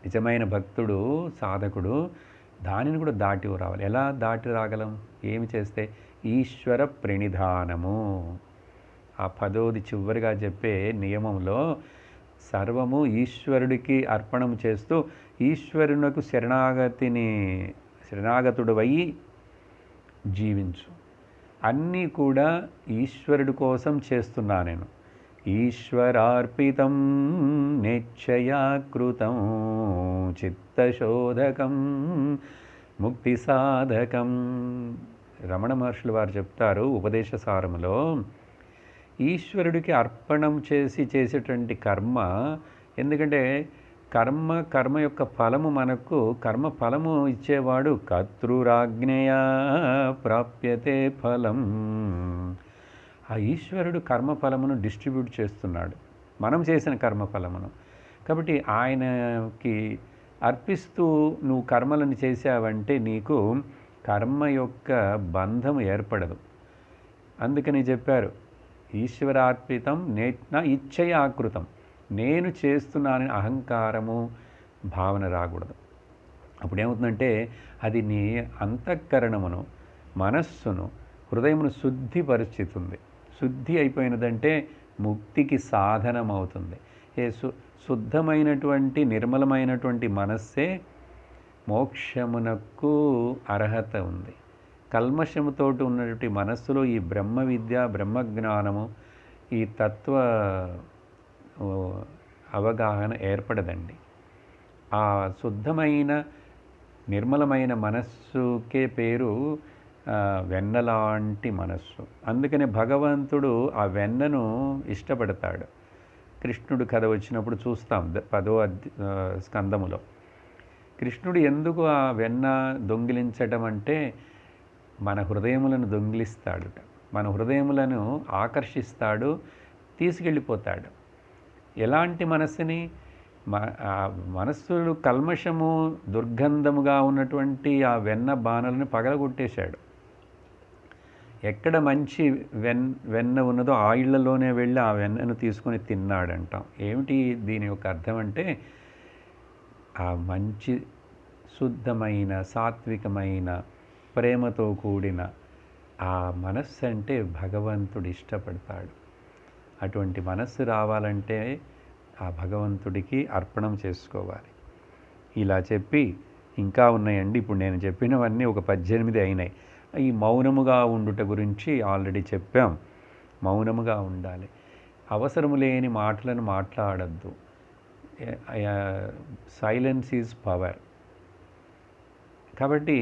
నిజమైన భక్తుడు సాధకుడు దానిని కూడా దాటి రావాలి. ఎలా దాటి రాగలం, ఏమి చేస్తే? ఈశ్వర ప్రణిధానము. ఆ 10వ చివరిగా చెప్పే నియమంలో సర్వము ఈశ్వరుడికి అర్పణం చేస్తూ ఈశ్వరునకు శరణాగతుడవై జీవించు. అన్నీ కూడా ఈశ్వరుడి కోసం చేస్తున్నా నేను. ఈశ్వరార్పితం నేచ్ఛయాకృతం చిత్తశోధకం ముక్తి సాధకం. రమణ మహర్షులు వారు చెప్తారు ఉపదేశసారములో, ఈశ్వరుడికి అర్పణం చేసేటువంటి కర్మ. ఎందుకంటే కర్మ యొక్క ఫలము మనకు, కర్మ ఫలము ఇచ్చేవాడు కర్తృరాజ్ఞయా ప్రాప్యతే ఫలం. ఆ ఈశ్వరుడు కర్మఫలమును డిస్ట్రిబ్యూట్ చేస్తున్నాడు, మనం చేసిన కర్మఫలమును. కాబట్టి ఆయనకి అర్పిస్తూ నువ్వు కర్మలను చేశావంటే నీకు కర్మ యొక్క బంధము ఏర్పడదు. అందుకని చెప్పారు, ఈశ్వరార్పితం నా ఇచ్చయ ఆకృతం, నేను చేస్తున్నానని అహంకారము భావన రాకూడదు. అప్పుడేమవుతుందంటే అది నీ అంతఃకరణమును, మనస్సును, హృదయమును శుద్ధిపరుచుతుంది. శుద్ధి అయిపోయినదంటే ముక్తికి సాధనం అవుతుంది. శుద్ధమైనటువంటి నిర్మలమైనటువంటి మనస్సే మోక్షమునకు అర్హత ఉంది. కల్మషముతోటి ఉన్నటువంటి మనస్సులో ఈ బ్రహ్మ విద్య, బ్రహ్మజ్ఞానము, ఈ తత్వ అవగాహన ఏర్పడదండి. ఆ శుద్ధమైన నిర్మలమైన మనస్సుకే పేరు వెన్నలాంటి మనస్సు. అందుకనే భగవంతుడు ఆ వెన్నను ఇష్టపడతాడు. కృష్ణుడు కథ వచ్చినప్పుడు చూస్తాం 10వ స్కందములో. కృష్ణుడు ఎందుకు ఆ వెన్న దొంగిలించడం అంటే మన హృదయములను దొంగిలిస్తాడు, మన హృదయములను ఆకర్షిస్తాడు, తీసుకెళ్ళిపోతాడు. ఎలాంటి మనస్సుని? మనస్సులు కల్మషము దుర్గంధముగా ఉన్నటువంటి ఆ వెన్న బాణలను పగలగొట్టేశాడు. ఎక్కడ మంచి వెన్న ఉన్నదో ఆ ఇళ్లలోనే వెళ్ళి ఆ వెన్నను తీసుకొని తిన్నాడంటాం. ఏమిటి దీని యొక్క అర్థం అంటే, ఆ మంచి శుద్ధమైన సాత్వికమైన ప్రేమతో కూడిన ఆ మనస్సు అంటే భగవంతుడు ఇష్టపడతాడు. అటువంటి మనస్సు రావాలంటే ఆ భగవంతుడికి అర్పణం చేసుకోవాలి. ఇలా చెప్పి ఇంకా ఉన్నాయండి. ఇప్పుడు నేను చెప్పినవన్నీ ఒక 18 అయినాయి. ఈ మౌనముగా ఉండుట గురించి ఆల్రెడీ చెప్పాం. మౌనముగా ఉండాలి. అవసరము లేని మాటలను మాట్లాడద్దు. Silence is power. కాబట్టి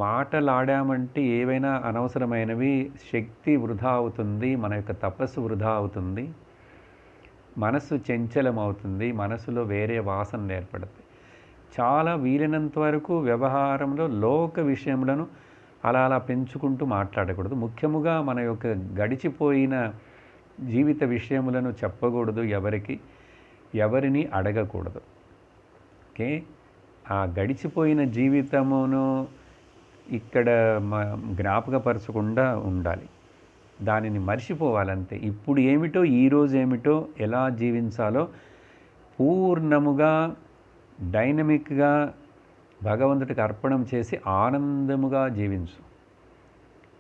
మాటలాడామంటే ఏవైనా అనవసరమైనవి శక్తి వృధా అవుతుంది, మన యొక్క తపస్సు వృధా అవుతుంది, మనస్సు చంచలమవుతుంది, మనసులో వేరే వాసనలు ఏర్పడతాయి. చాలా వీలైనంత వరకు వ్యవహారంలో లోక విషయములను అలా పెంచుకుంటూ మాట్లాడకూడదు. ముఖ్యముగా మన యొక్క గడిచిపోయిన జీవిత విషయములను చెప్పకూడదు, ఎవరిని అడగకూడదు. ఓకే, ఆ గడిచిపోయిన జీవితమును ఇక్కడ జ్ఞాపకపరచకుండా ఉండాలి. దానిని మర్చిపోవాలంతే. ఇప్పుడు ఏమిటో, ఈరోజు ఏమిటో, ఎలా జీవించాలో పూర్ణముగా డైనమిక్గా భగవంతుడికి అర్పణం చేసి ఆనందముగా జీవించు.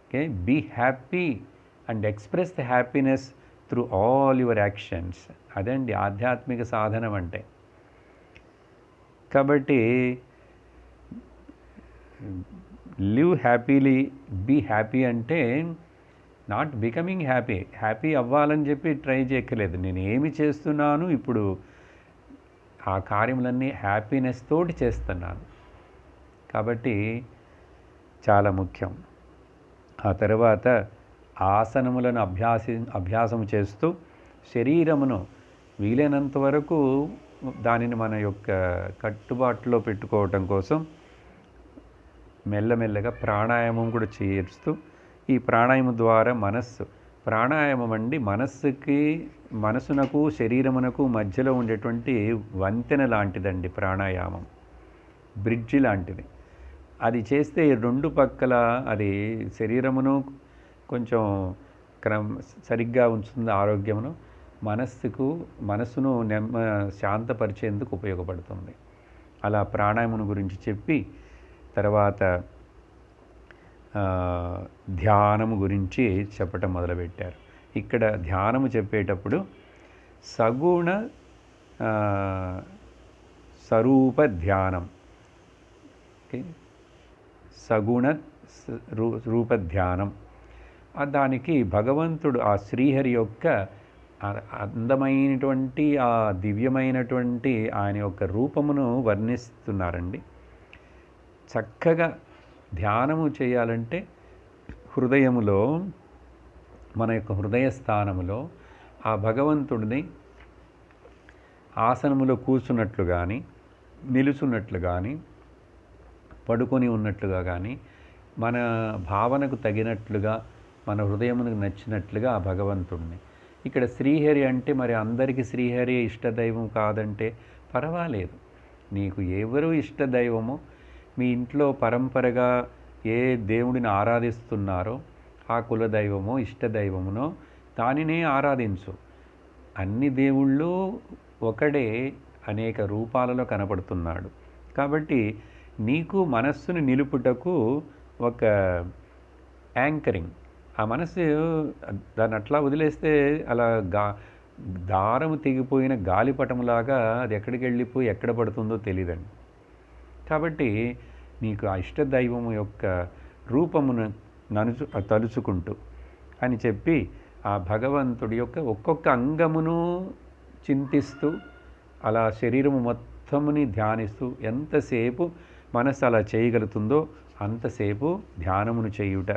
Okay, be happy and express the happiness through all your actions. అదండి ఆధ్యాత్మిక సాధనం అంటే. కాబట్టి లివ్ హ్యాపీలీ, బీ హ్యాపీ అంటే నాట్ బికమింగ్ హ్యాపీ అవ్వాలని చెప్పి ట్రై చేయక్కర్లేదు. నేను ఏమి చేస్తున్నాను ఇప్పుడు, ఆ కార్యములన్నీ హ్యాపీనెస్ తోటి చేస్తున్నాను. కాబట్టి చాలా ముఖ్యం. ఆ తర్వాత ఆసనములను అభ్యాసం చేస్తూ శరీరమును వీలైనంత వరకు దానిని మన యొక్క కట్టుబాటులో పెట్టుకోవటం కోసం మెల్లమెల్లగా ప్రాణాయామం కూడా చేస్తూ, ఈ ప్రాణాయామం ద్వారా ప్రాణాయామం అండి మనసునకు శరీరమునకు మధ్యలో ఉండేటువంటి వంతెన లాంటిదండి ప్రాణాయామం, బ్రిడ్జి లాంటిది. అది చేస్తే రెండు పక్కల అది శరీరమును కొంచెం సరిగ్గా ఉంచుతుంది, ఆరోగ్యమును, మనస్సును శాంతపరిచేందుకు ఉపయోగపడుతుంది. అలా ప్రాణాయామం గురించి చెప్పి తర్వాత ధ్యానము గురించి చెప్పటం మొదలుపెట్టారు. ఇక్కడ ధ్యానము చెప్పేటప్పుడు సగుణ స్వరూప ధ్యానం, సగుణ రూప ధ్యానం. దానికి భగవంతుడు ఆ శ్రీహరి యొక్క అందమైనటువంటి ఆ దివ్యమైనటువంటి ఆయన యొక్క రూపమును వర్ణిస్తున్నారండి. చక్కగా ధ్యానము చేయాలంటే హృదయములో, మన యొక్క హృదయ స్థానములో ఆ భగవంతుడిని ఆసనములో కూర్చున్నట్లు కానీ, నిలుచున్నట్లు కానీ, పడుకొని ఉన్నట్లుగా కానీ, మన భావనకు తగినట్లుగా, మన హృదయమునకు నచ్చినట్లుగా ఆ భగవంతుడిని. ఇక్కడ శ్రీహరి అంటే మరి అందరికీ శ్రీహరి ఇష్టదైవం కాదంటే పర్వాలేదు. నీకు ఎవరు ఇష్టదైవమో, మీ ఇంట్లో పరంపరగా ఏ దేవుడిని ఆరాధిస్తున్నారో ఆ కులదైవమో ఇష్టదైవమునో దానినే ఆరాధించు. అన్ని దేవుళ్ళు ఒకడే అనేక రూపాలలో కనపడుతున్నాడు. కాబట్టి నీకు మనస్సును నిలుపుటకు ఒక యాంకరింగ్, ఆ మనస్సు దాన్ని అట్లా వదిలేస్తే అలా దారము తెగిపోయిన గాలిపటంలాగా అది ఎక్కడికి వెళ్ళిపోయి ఎక్కడ పడుతుందో తెలియదండి. కాబట్టి నీకు ఆ ఇష్టదైవము యొక్క రూపమును తలుచుకుంటూ అని చెప్పి ఆ భగవంతుడి యొక్క ఒక్కొక్క అంగమును చింతిస్తూ అలా శరీరము మొత్తముని ధ్యానిస్తూ ఎంతసేపు మనసు అలా చేయగలుగుతుందో అంతసేపు ధ్యానమును చేయుట.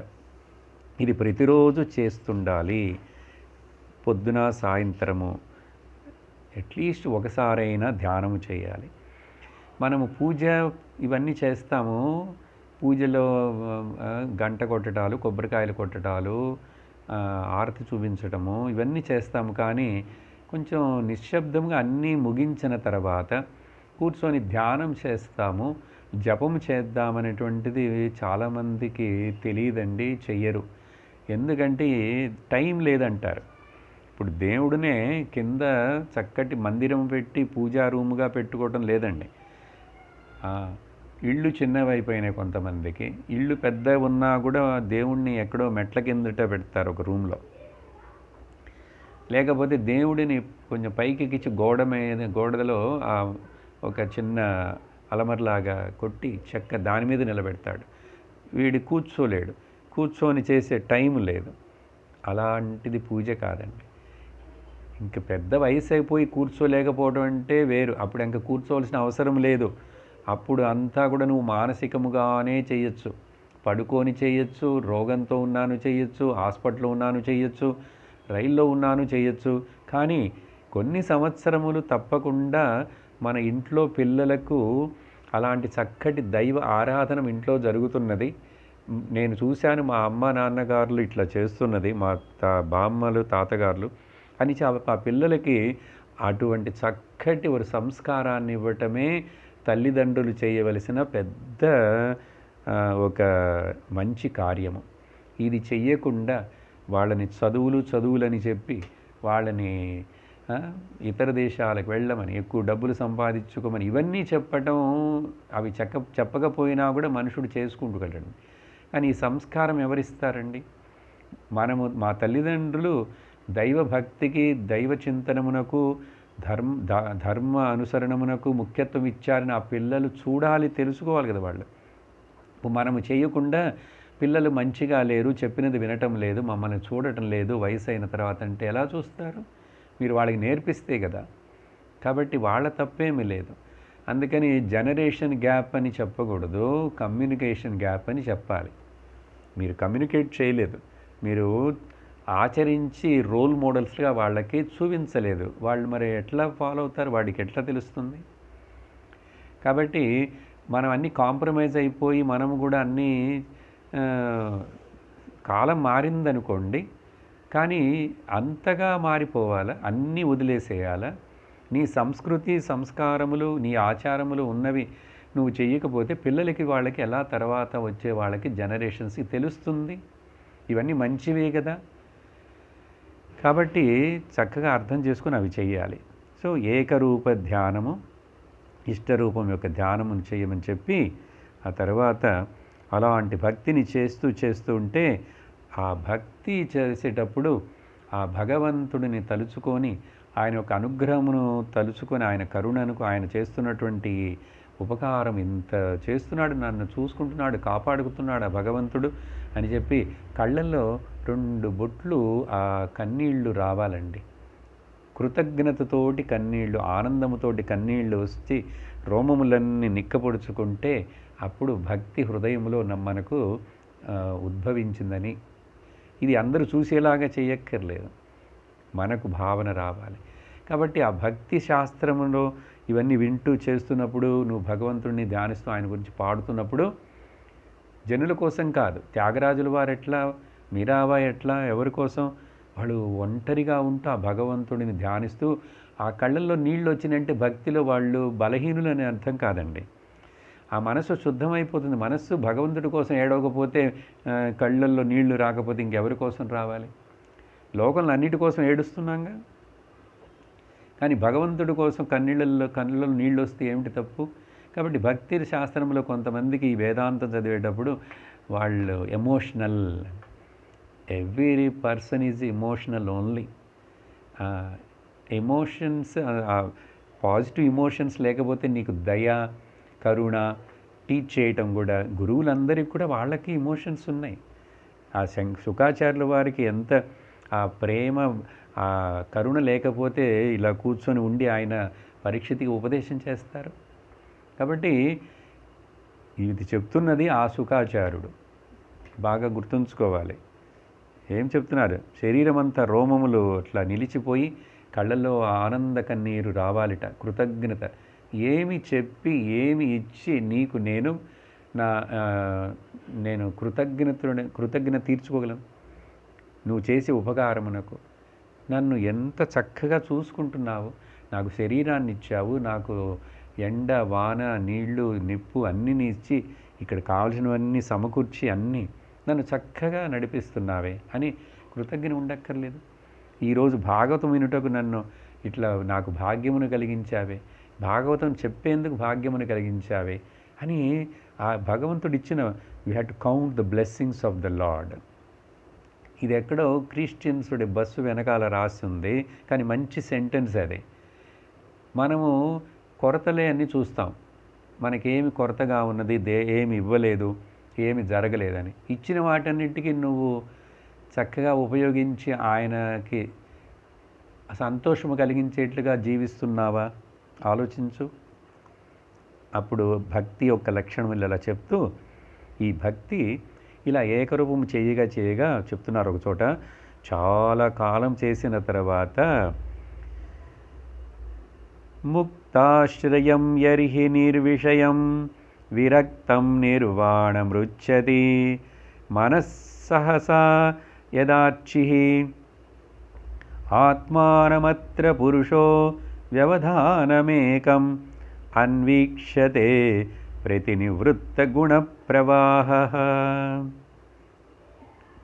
ఇది ప్రతిరోజు చేస్తుండాలి. పొద్దున సాయంత్రము అట్లీస్ట్ ఒకసారైనా ధ్యానము చేయాలి. మనము పూజ ఇవన్నీ చేస్తాము. పూజలో గంట కొట్టడాలు, కొబ్బరికాయలు కొట్టడాలు, ఆరతి చూపించటము ఇవన్నీ చేస్తాము. కానీ కొంచెం నిశ్శబ్దంగా అన్నీ ముగించిన తర్వాత కూర్చొని ధ్యానం చేస్తాము, జపం చేద్దామనేటువంటిది చాలామందికి తెలియదండి, చెయ్యరు. ఎందుకంటే టైం లేదంటారు. ఇప్పుడు దేవుడినే కింద చక్కటి మందిరం పెట్టి పూజా రూముగా పెట్టుకోవటం లేదండి. ఇళ్ళు చిన్నవైపోయినాయి కొంతమందికి. ఇళ్ళు పెద్ద ఉన్నా కూడా దేవుణ్ణి ఎక్కడో మెట్ల కిందట పెడతారు ఒక రూమ్లో. లేకపోతే దేవుడిని కొంచెం పైకి ఎక్కించి గోడలో ఒక చిన్న అలమర్లాగా కొట్టి చెక్క దాని మీద నిలబెడతాడు. వీడు కూర్చోలేడు, కూర్చొని చేసే టైం లేదు. అలాంటిది పూజ కాదండి. ఇంక పెద్ద వయసు అయిపోయి కూర్చోలేకపోవడం అంటే వేరు. అప్పుడు ఇంక కూర్చోవలసిన అవసరం లేదు. అప్పుడు అంతా కూడా నువ్వు మానసికముగానే చేయొచ్చు. పడుకొని చేయొచ్చు, రోగంతో ఉన్నాను చేయొచ్చు, హాస్పిటల్లో ఉన్నాను చేయొచ్చు, రైల్లో ఉన్నాను చేయొచ్చు. కానీ కొన్ని సంవత్సరములు తప్పకుండా మన ఇంట్లో పిల్లలకు అలాంటి చక్కటి దైవ ఆరాధన ఇంట్లో జరుగుతున్నది. నేను చూశాను మా అమ్మ నాన్నగారులు ఇట్లా చేస్తున్నది, మా బామ్మలు తాతగారులు అని ఆ పిల్లలకి అటువంటి చక్కటి ఒక సంస్కారాన్ని ఇవ్వటమే తల్లిదండ్రులు చేయవలసిన పెద్ద ఒక మంచి కార్యము. ఇది చెయ్యకుండా వాళ్ళని చదువులని చెప్పి వాళ్ళని ఇతర దేశాలకు వెళ్ళమని, ఎక్కువ డబ్బులు సంపాదించుకోమని ఇవన్నీ చెప్పటం, అవి చెప్పకపోయినా కూడా మనుషుడు చేసుకుంటూ. కానీ ఈ సంస్కారం ఎవరిస్తారండి? మా తల్లిదండ్రులు దైవభక్తికి, దైవ చింతనమునకు, ధర్మ అనుసరణమునకు ముఖ్యత్వం ఇచ్చారని ఆ పిల్లలు చూడాలి, తెలుసుకోవాలి కదా వాళ్ళు. మనము చేయకుండా పిల్లలు మంచిగా లేరు, చెప్పినది వినటం లేదు, మమ్మల్ని చూడటం లేదు వయసు అయిన తర్వాత అంటే ఎలా చూస్తారు? మీరు వాళ్ళకి నేర్పిస్తే కదా. కాబట్టి వాళ్ళ తప్పేమీ లేదు. అందుకని జనరేషన్ గ్యాప్ అని చెప్పకూడదు, కమ్యూనికేషన్ గ్యాప్ అని చెప్పాలి. మీరు కమ్యూనికేట్ చేయలేదు, మీరు ఆచరించి రోల్ మోడల్స్గా వాళ్ళకి చూపించలేదు. వాళ్ళు మరి ఎట్లా ఫాలో అవుతారు? వాడికి ఎట్లా తెలుస్తుంది? కాబట్టి మనం అన్నీ కాంప్రమైజ్ అయిపోయి మనము కూడా అన్నీ కాలం మారిందనుకోండి, కానీ అంతగా మారిపోవాలా? అన్నీ వదిలేసేయాలా? నీ సంస్కృతి సంస్కారములు, నీ ఆచారములు ఉన్నవి నువ్వు చెయ్యకపోతే పిల్లలకి వాళ్ళకి ఎలా తర్వాత వచ్చే వాళ్ళకి జనరేషన్స్కి తెలుస్తుంది? ఇవన్నీ మంచివే కదా. కాబట్టి చక్కగా అర్థం చేసుకుని అవి చెయ్యాలి. సో ఏకరూప ధ్యానము, ఇష్టరూపం యొక్క ధ్యానమును చేయమని చెప్పి ఆ తర్వాత అలాంటి భక్తిని చేస్తూ ఉంటే ఆ భక్తి చేసేటప్పుడు ఆ భగవంతుడిని తలుచుకొని ఆయన యొక్క అనుగ్రహమును తలుచుకొని ఆయన కరుణను, ఆయన చేస్తున్నటువంటి ఉపకారం ఇంత చేస్తున్నాడు, నన్ను చూసుకుంటున్నాడు, కాపాడుకుతున్నాడు ఆ భగవంతుడు అని చెప్పి కళ్ళల్లో 2 బొట్లు ఆ కన్నీళ్లు రావాలండి. కృతజ్ఞతతోటి కన్నీళ్లు, ఆనందముతోటి కన్నీళ్లు వచ్చి రోమములన్నీ నిక్కపొడుచుకుంటే అప్పుడు భక్తి హృదయంలో మనకు ఉద్భవించిందని. ఇది అందరూ చూసేలాగా చేయక్కర్లేదు, మనకు భావన రావాలి. కాబట్టి ఆ భక్తి శాస్త్రంలో ఇవన్నీ వింటూ చేస్తున్నప్పుడు, నువ్వు భగవంతుడిని ధ్యానిస్తూ ఆయన గురించి పాడుతున్నప్పుడు జనుల కోసం కాదు. త్యాగరాజుల వారు ఎట్లా, మీరాబాయి ఎట్లా, ఎవరి కోసం? వాళ్ళు ఒంటరిగా ఉంటూ ఆ భగవంతుడిని ధ్యానిస్తూ ఆ కళ్ళల్లో నీళ్ళు వచ్చినంటే భక్తిలో వాళ్ళు బలహీనులు అనే అర్థం కాదండి. ఆ మనసు శుద్ధమైపోతుంది. మనస్సు భగవంతుడి కోసం ఏడవకపోతే, కళ్ళల్లో నీళ్లు రాకపోతే ఇంకెవరి కోసం రావాలి? లోకంలో అన్నిటి కోసం ఏడుస్తున్నాంగా. కానీ భగవంతుడి కోసం కళ్ళల్లో నీళ్ళు వస్తే ఏమిటి తప్పు? కాబట్టి భక్తి శాస్త్రంలో కొంతమందికి ఈ వేదాంతం చదివేటప్పుడు వాళ్ళు emotional, every person is emotional only. Emotions, positive emotions లేకపోతే నీకు దయ, కరుణ టీచ్ చేయటం కూడా, గురువులందరికీ కూడా వాళ్ళకి ఎమోషన్స్ ఉన్నాయి. ఆ శుకాచార్యుల వారికి ఎంత ఆ ప్రేమ, ఆ కరుణ లేకపోతే ఇలా కూర్చొని ఉండి ఆయన పరీక్షితికి ఉపదేశం చేస్తారు. కాబట్టి ఇది చెప్తున్నది ఆ శుకాచార్యుడు, బాగా గుర్తుంచుకోవాలి. ఏం చెప్తున్నారు? శరీరం అంతా రోమములు అట్లా నిలిచిపోయి కళ్ళల్లో ఆనంద కన్నీరు రావాలిట. కృతజ్ఞత ఏమి చెప్పి ఏమి ఇచ్చి నీకు నేను కృతజ్ఞత తీర్చుకోగలను? నువ్వు చేసే ఉపకారమునకు నన్ను ఎంత చక్కగా చూసుకుంటున్నావు, నాకు శరీరాన్ని ఇచ్చావు, నాకు ఎండ వాన నీళ్లు నిప్పు అన్నీ ఇచ్చి ఇక్కడ కావలసినవన్నీ సమకూర్చి అన్నీ నన్ను చక్కగా నడిపిస్తున్నావే అని కృతజ్ఞత ఉండక్కర్లేదు? ఈరోజు భాగవతం వినుటకు నన్ను ఇట్లా నాకు భాగ్యమును కలిగించావే, భాగవతం చెప్పేందుకు భాగ్యమును కలిగించావే అని ఆ భగవంతుడు ఇచ్చిన, you have to count the blessings of the lord. ఇది ఎక్కడో క్రిస్టియన్సుడి బస్సు వెనకాల రాసి ఉంది, కానీ మంచి సెంటెన్స్ అది. మనము కొరతలే అన్నీ చూస్తాం, మనకేమి కొరతగా ఉన్నది, ఏమి ఇవ్వలేదు, ఏమి జరగలేదని. ఇచ్చిన వాటన్నిటికీ నువ్వు చక్కగా ఉపయోగించి ఆయనకి సంతోషము కలిగించేట్లుగా జీవిస్తున్నావా? ఆలోచించు. అప్పుడు భక్తి యొక్క లక్షణములు ఇలా చెప్తూ, ఈ భక్తి ఇలా ఏకరూపం చేయగా చేయగా చెప్తున్నారు ఒక చోట, చాలా కాలం చేసిన తర్వాత ముక్తాశ్రయం యర్హి నిర్విషయం విరక్తం నిర్వాణమృచ్చతి మనస్సహసా యదార్చిః ఆత్మానమత్ర పురుషో వ్యవధానమేకం అన్వీక్ష్యతే ప్రతినివృత్త గుణప్రవాహ.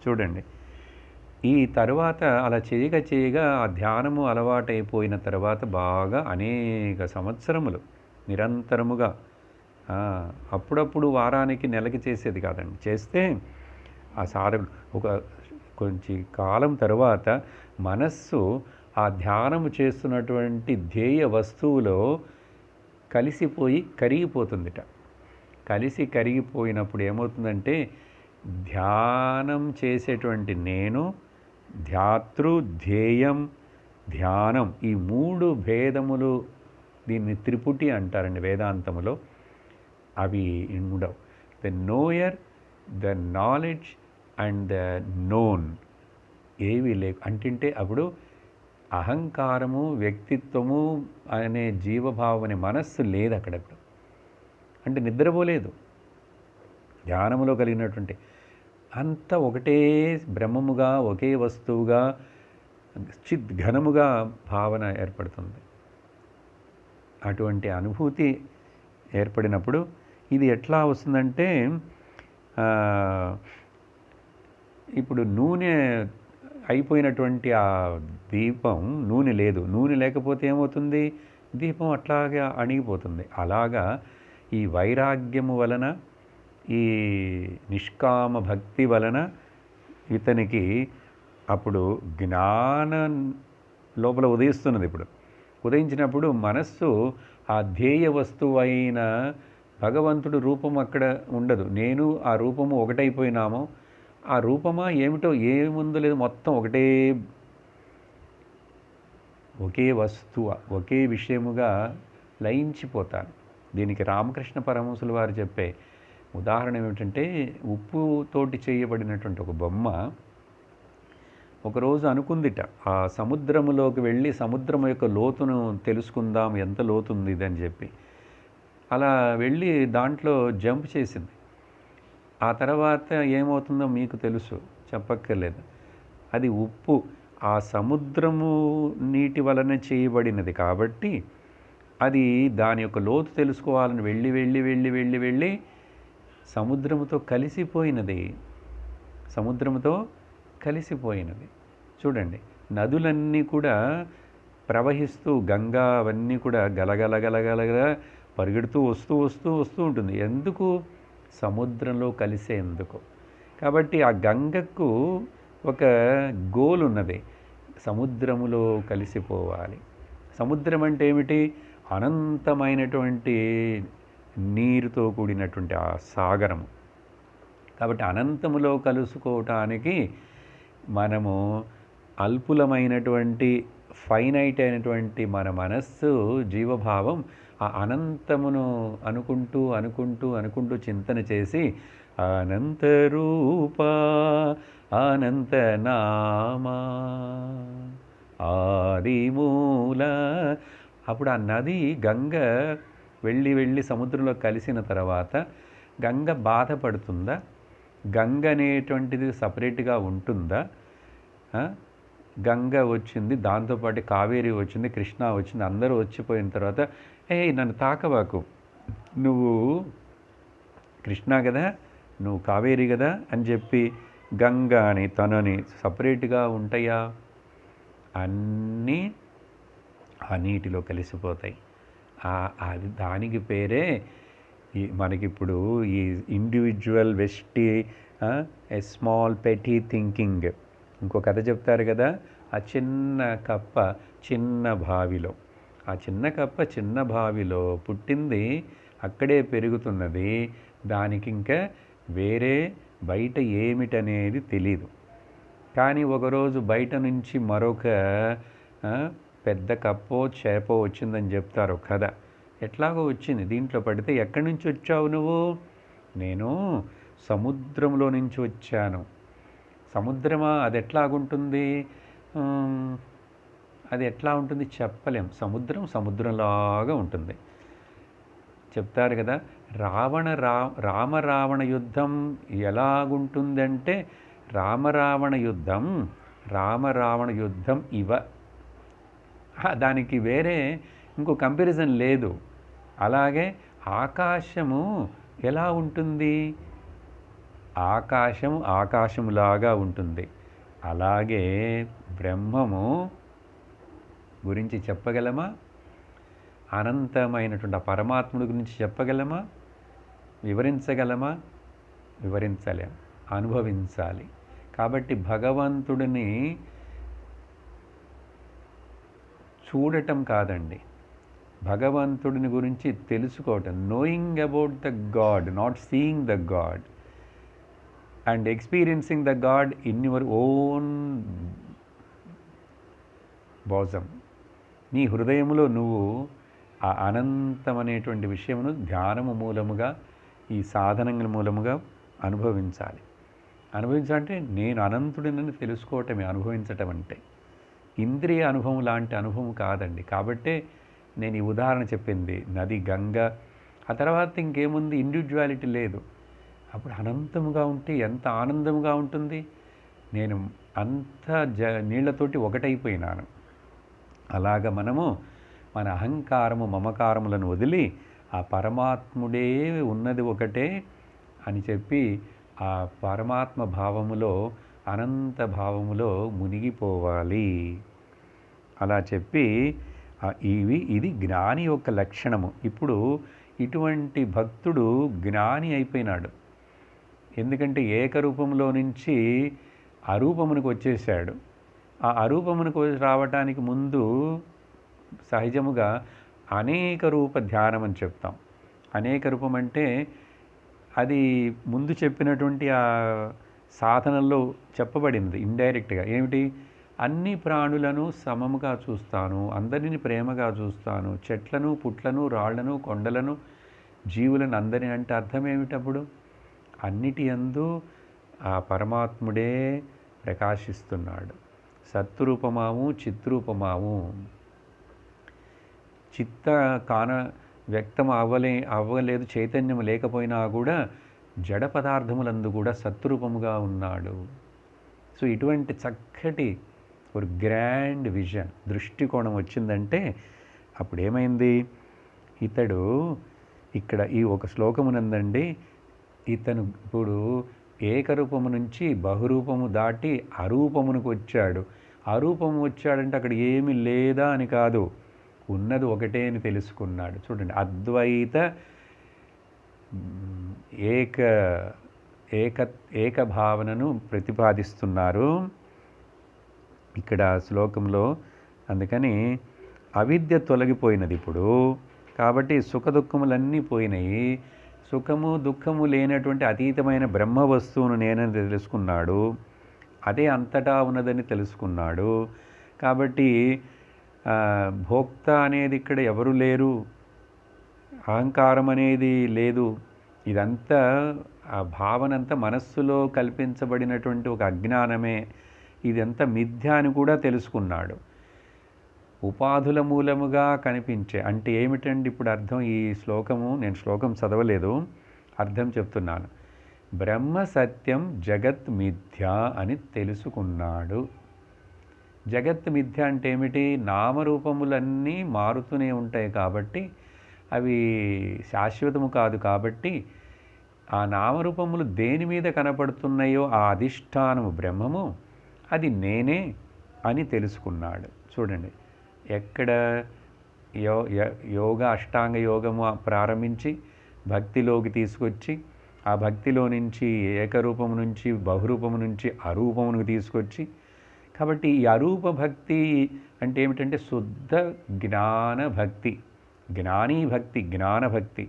చూడండి, ఈ తరువాత అలా చేయగా చేయగా ఆ ధ్యానము అలవాటైపోయిన తర్వాత బాగా అనేక సంవత్సరములు నిరంతరముగా, అప్పుడప్పుడు వారానికి నెలకి చేసేది కాదండి, చేస్తే ఆ సాధకుడు ఒక కొంచెం కాలం తర్వాత మనస్సు ఆ ధ్యానము చేస్తున్నటువంటి ధ్యేయ వస్తువులో కలిసిపోయి కరిగిపోతుందిట. కలిసి కరిగిపోయినప్పుడు ఏమవుతుందంటే ధ్యానం చేసేటువంటి నేను, ధ్యాతృ, ధ్యేయం, ధ్యానం, ఈ మూడు భేదములు, దీన్ని త్రిపుటి అంటారండి వేదాంతములో. అవి ఉండవు. The knower, the knowledge and the known ఏవి లేవు. అంటే అప్పుడు అహంకారము, వ్యక్తిత్వము అనే జీవభావం అనే మనస్సు లేదు అక్కడ. అంటే నిద్రపోలేదు. ధ్యానములో కలిగినటువంటి అంత ఒకటే బ్రహ్మముగా, ఒకే వస్తువుగా, చిత్ ఘనముగా భావన ఏర్పడుతుంది. అటువంటి అనుభూతి ఏర్పడినప్పుడు ఇది ఎట్లా వస్తుందంటే, ఇప్పుడు నూనె అయిపోయినటువంటి ఆ దీపం, నూనె లేదు, నూనె లేకపోతే ఏమవుతుంది, దీపం అట్లాగే అణిగిపోతుంది. అలాగా ఈ వైరాగ్యము వలన, ఈ నిష్కామ భక్తి వలన ఇతనికి అప్పుడు జ్ఞానం లోపల ఉదయిస్తున్నది. ఇప్పుడు ఉదయించినప్పుడు మనస్సు ఆ ధ్యేయ వస్తువు అయిన భగవంతుడు రూపం అక్కడ ఉండదు. నేను ఆ రూపము ఒకటైపోయినాము. ఆ రూపమా ఏమిటో ఏముందో లేదు, మొత్తం ఒకే వస్తువు, ఒకే విషయముగా లయించిపోతాను. దీనికి రామకృష్ణ పరమహంసుల వారు చెప్పే ఉదాహరణ ఏమిటంటే, ఉప్పుతోటి చేయబడినటువంటి ఒక బొమ్మ ఒకరోజు అనుకుందిట, ఆ సముద్రములోకి వెళ్ళి సముద్రం యొక్క లోతును తెలుసుకుందాం, ఎంత లోతుంది ఇదని చెప్పి. అలా వెళ్ళి దాంట్లో జంప్ చేసింది. ఆ తర్వాత ఏమవుతుందో మీకు తెలుసు, చెప్పక్కర్లేదు. అది ఉప్పు ఆ సముద్రము నీటి వలన చేయబడినది కాబట్టి అది దాని యొక్క లోతు తెలుసుకోవాలని వెళ్ళి వెళ్ళి వెళ్ళి వెళ్ళి వెళ్ళి సముద్రముతో కలిసిపోయినది. సముద్రముతో కలిసిపోయినది. చూడండి, నదులన్నీ కూడా ప్రవహిస్తూ, గంగా అవన్నీ కూడా గలగల గలగలగా పరిగెడుతూ వస్తూ వస్తూ వస్తూ ఉంటుంది. ఎందుకు? సముద్రంలో కలిసేందుకు. కాబట్టి ఆ గంగకు ఒక గోల్ ఉన్నది, సముద్రములో కలిసిపోవాలి. సముద్రం అంటే ఏమిటి? అనంతమైనటువంటి నీరుతో కూడినటువంటి ఆ సాగరము. కాబట్టి అనంతములో కలుసుకోవటానికి మనము అల్పులమైనటువంటి ఫైనైట్ అయినటువంటి మన మనస్సు, జీవభావం ఆ అనంతమును అనుకుంటూ అనుకుంటూ అనుకుంటూ చింతన చేసి అనంతరూప అనంతనామా ఆదిమూల. అప్పుడు ఆ నది గంగ వెళ్ళి వెళ్ళి సముద్రంలో కలిసిన తర్వాత గంగ బాధపడుతుందా? గంగ అనేటువంటిది సపరేట్గా ఉంటుందా? గంగ వచ్చింది, దాంతోపాటు కావేరి వచ్చింది, కృష్ణ వచ్చింది, అందరూ వచ్చిపోయిన తర్వాత నన్ను తాకవాకు, నువ్వు కృష్ణ కదా, నువ్వు కావేరి కదా అని చెప్పి గంగ అని తనని సపరేట్గా ఉంటాయా? అన్నీ ఆ నీటిలో కలిసిపోతాయి. అది దానికి పేరే మనకిప్పుడు ఈ individual వెస్టీ a small petty thinking. ఇంకో కథ చెప్తారు కదా, ఆ చిన్న కప్ప చిన్న బావిలో, ఆ చిన్న కప్ప చిన్న బావిలో పుట్టింది. అక్కడే పెరుగుతున్నది. దానికి ఇంకా వేరే బయట ఏమిటనేది తెలీదు. కానీ ఒకరోజు బయట నుంచి మరొక పెద్ద కప్పో చేపో వచ్చిందని చెప్తారు కథ. ఎట్లాగో వచ్చింది, దీంట్లో పడితే ఎక్కడి నుంచి వచ్చావు నువ్వు? నేను సముద్రంలో నుంచి వచ్చాను. సముద్రమా? అది ఎట్లాగుంటుంది? అది ఎట్లా ఉంటుంది చెప్పలేం. సముద్రం సముద్రంలాగా ఉంటుంది. చెప్తారు కదా, రామరావణ యుద్ధం ఎలాగుంటుందంటే రామరావణ యుద్ధం ఇవ. దానికి వేరే ఇంకో కంపారిజన్ లేదు. అలాగే ఆకాశము ఎలా ఉంటుంది? ఆకాశములాగా ఉంటుంది. అలాగే బ్రహ్మము గురించి చెప్పగలమా? అనంతమైనటువంటి ఆ పరమాత్ముడి గురించి చెప్పగలమా? వివరించగలమా? వివరించలేం, అనుభవించాలి. కాబట్టి భగవంతుడిని చూడటం కాదండి, భగవంతుడిని గురించి తెలుసుకోవటం. Knowing about the god, not seeing the god and experiencing the god in your own bosom. నీ హృదయంలో నువ్వు ఆ అనంతమనేటువంటి విషయమును ధ్యానము మూలముగా, ఈ సాధనల మూలముగా అనుభవించాలి. అనుభవించాలంటే నేను అనంతుడినని తెలుసుకోవటమే అనుభవించటం అంటే. ఇంద్రియ అనుభవం లాంటి అనుభవం కాదండి. కాబట్టే నేను ఈ ఉదాహరణ చెప్పింది, నది, గంగ. ఆ తర్వాత ఇంకేముంది? ఇండివిజువాలిటీ లేదు. అప్పుడు అనంతముగా ఉంటే ఎంత ఆనందముగా ఉంటుంది. నేను అంత నీళ్లతోటి ఒకటైపోయినాను. అలాగ మనము మన అహంకారము, మమకారములను వదిలి ఆ పరమాత్ముడే ఉన్నది ఒకటే అని చెప్పి ఆ పరమాత్మ భావములో, అనంత భావములో మునిగిపోవాలి. అలా చెప్పి ఇది జ్ఞాని యొక్క లక్షణము. ఇప్పుడు ఇటువంటి భక్తుడు జ్ఞాని అయిపోయినాడు. ఎందుకంటే ఏకరూపంలో నుంచి అరూపమునికి వచ్చేసాడు. ఆ అరూపమునికి రావటానికి ముందు సహజముగా అనేక రూప ధ్యానం అని చెప్తాం. అనేక రూపం అంటే అది ముందు చెప్పినటువంటి ఆ సాధనల్లో చెప్పబడింది ఇండైరెక్ట్గా. ఏమిటి? అన్ని ప్రాణులను సమముగా చూస్తాను, అందరిని ప్రేమగా చూస్తాను, చెట్లను, పుట్లను, రాళ్లను, కొండలను, జీవులను అందరిని. అంటే అర్థం ఏమిటప్పుడు? అన్నిటి యందు ఆ పరమాత్ముడే ప్రకాశిస్తున్నాడు. సత్రూపమాము, చిత్రూపమాము. చిత్త వ్యక్తం అవ్వలేదు, చైతన్యం లేకపోయినా కూడా జడ పదార్థములందు కూడా సత్రూపముగా ఉన్నాడు. సో ఇటువంటి చక్కటి ఒక గ్రాండ్ విజన్, దృష్టికోణం వచ్చిందంటే అప్పుడు ఏమైంది? ఇతడు ఇక్కడ ఈ ఒక శ్లోకమునందండి, ఇతను ఇప్పుడు ఏకరూపము నుంచి బహురూపము దాటి అరూపమునికి వచ్చాడు. అరూపము వచ్చాడంటే అక్కడ ఏమి లేదా అని కాదు, ఉన్నది ఒకటే అని తెలుసుకున్నాడు. చూడండి, అద్వైత ఏక భావనను ప్రతిపాదిస్తున్నారు ఇక్కడ శ్లోకంలో. అందుకని అవిద్య తొలగిపోయినది ఇప్పుడు. కాబట్టి సుఖ దుఃఖములన్నీ పోయినాయి. సుఖము దుఃఖము లేనటువంటి అతీతమైన బ్రహ్మ వస్తువును నేనని తెలుసుకున్నాడు. అదే అంతటా ఉన్నదని తెలుసుకున్నాడు. కాబట్టి భోక్త అనేది ఇక్కడ ఎవరు లేరు, అహంకారం అనేది లేదు. ఇదంతా ఆ భావనంతా మనస్సులో కల్పించబడినటువంటి ఒక అజ్ఞానమే. ఇదంతా మిథ్య అని కూడా తెలుసుకున్నాడు. ఉపాధుల మూలముగా కనిపించే అంటే ఏమిటండి ఇప్పుడు అర్థం? ఈ శ్లోకము, నేను శ్లోకం చదవలేదు, అర్థం చెప్తున్నాను. బ్రహ్మ సత్యం, జగత్ మిథ్య అని తెలుసుకున్నాడు. జగత్ మిథ్య అంటే ఏమిటి? నామరూపములన్నీ మారుతూనే ఉంటాయి కాబట్టి, అవి శాశ్వతము కాదు కాబట్టి, ఆ నామరూపములు దేని మీద కనపడుతున్నాయో ఆ అధిష్టానము బ్రహ్మము, అది నేనే అని తెలుసుకున్నాడు. చూడండి, ఎక్కడ యోగ అష్టాంగ యోగము ప్రారంభించి భక్తిలోకి తీసుకొచ్చి, ఆ భక్తిలో నుంచి ఏకరూపము నుంచి బహురూపము నుంచి అరూపమును తీసుకొచ్చి, కాబట్టి ఈ అరూప భక్తి అంటే ఏమిటంటే శుద్ధ జ్ఞాన భక్తి, జ్ఞానీ భక్తి, జ్ఞానభక్తి.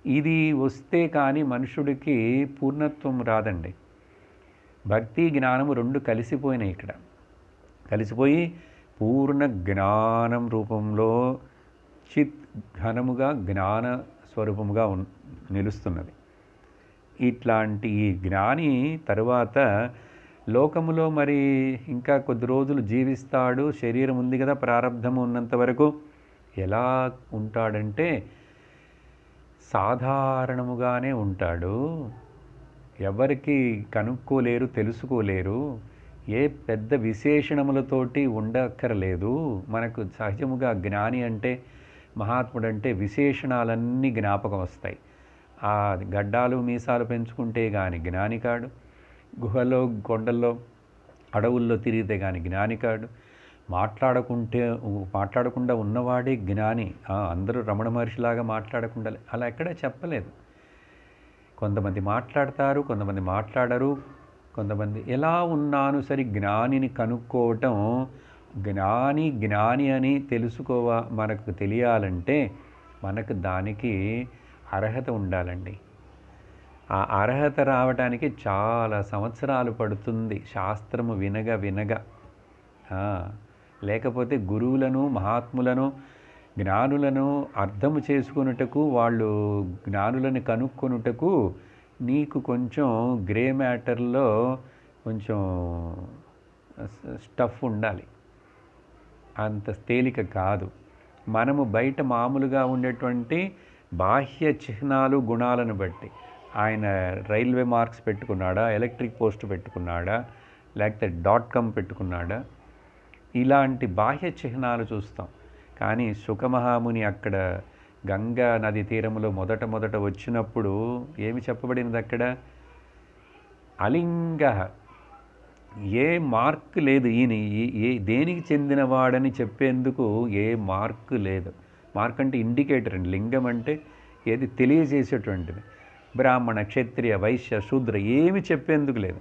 ఇది వస్తే కానీ మనుషుడికి పూర్ణత్వం రాదండి. భక్తి జ్ఞానము రెండు కలిసిపోయినాయి ఇక్కడ. కలిసిపోయి పూర్ణ జ్ఞానం రూపంలో చిత్ ఘనముగా జ్ఞాన స్వరూపముగా నిలుస్తున్నది. ఇట్లాంటి ఈ జ్ఞాని తరువాత లోకములో మరి ఇంకా కొద్ది రోజులు జీవిస్తాడు. శరీరం ఉంది కదా, ప్రారంధము ఉన్నంత వరకు ఎలా ఉంటాడంటే సాధారణముగానే ఉంటాడు. ఎవరికి కనుక్కోలేరు, తెలుసుకోలేరు. ఏ పెద్ద విశేషణములతోటి ఉండక్కర్లేదు. మనకు సహజముగా జ్ఞాని అంటే, మహాత్ముడు అంటే విశేషణాలన్నీ జ్ఞాపకం వస్తాయి. ఆ గడ్డాలు మీసాలు పెంచుకుంటే కానీ జ్ఞాని కాడు, గుహలో కొండల్లో అడవుల్లో తిరిగితే కానీ జ్ఞాని కాడు, మాట్లాడకుండా ఉన్నవాడే జ్ఞాని. అందరూ రమణ మహర్షిలాగా మాట్లాడకుండా అలా ఎక్కడా చెప్పలేదు. కొంతమంది మాట్లాడతారు, కొంతమంది మాట్లాడరు. కొంతమంది ఎలా ఉన్నాను సరి జ్ఞానిని కనుక్కోవటం, జ్ఞాని అని మనకు తెలియాలంటే మనకు దానికి అర్హత ఉండాలండి. ఆ అర్హత రావడానికి చాలా సంవత్సరాలు పడుతుంది, శాస్త్రము వినగా. లేకపోతే గురువులను, మహాత్ములను, జ్ఞానులను అర్థము చేసుకొనుటకు, వాళ్ళు జ్ఞానులను కనుక్కొనుటకు నీకు కొంచెం గ్రే మ్యాటర్లో కొంచెం స్టఫ్ ఉండాలి. అంత తేలిక కాదు. మనము బయట మామూలుగా ఉండేటువంటి బాహ్య చిహ్నాలు, గుణాలను బట్టి, ఆయన రైల్వే మార్క్స్ పెట్టుకున్నాడా, ఎలక్ట్రిక్ పోస్ట్ పెట్టుకున్నాడా, లేకపోతే .com పెట్టుకున్నాడా, ఇలాంటి బాహ్య చిహ్నాలు చూస్తాం. కానీ సుఖమహాముని అక్కడ గంగా నది తీరములో మొదట వచ్చినప్పుడు ఏమి చెప్పబడినది అక్కడ? అలింగ, ఏ మార్క్ లేదు. ఈయన దేనికి చెందినవాడని చెప్పేందుకు ఏ మార్క్ లేదు. మార్క్ అంటే ఇండికేటర్ అండి. లింగం అంటే ఏది తెలియజేసేటువంటిది. బ్రాహ్మణ, క్షత్రియ, వైశ్య, శూద్ర ఏమి చెప్పేందుకు లేదు.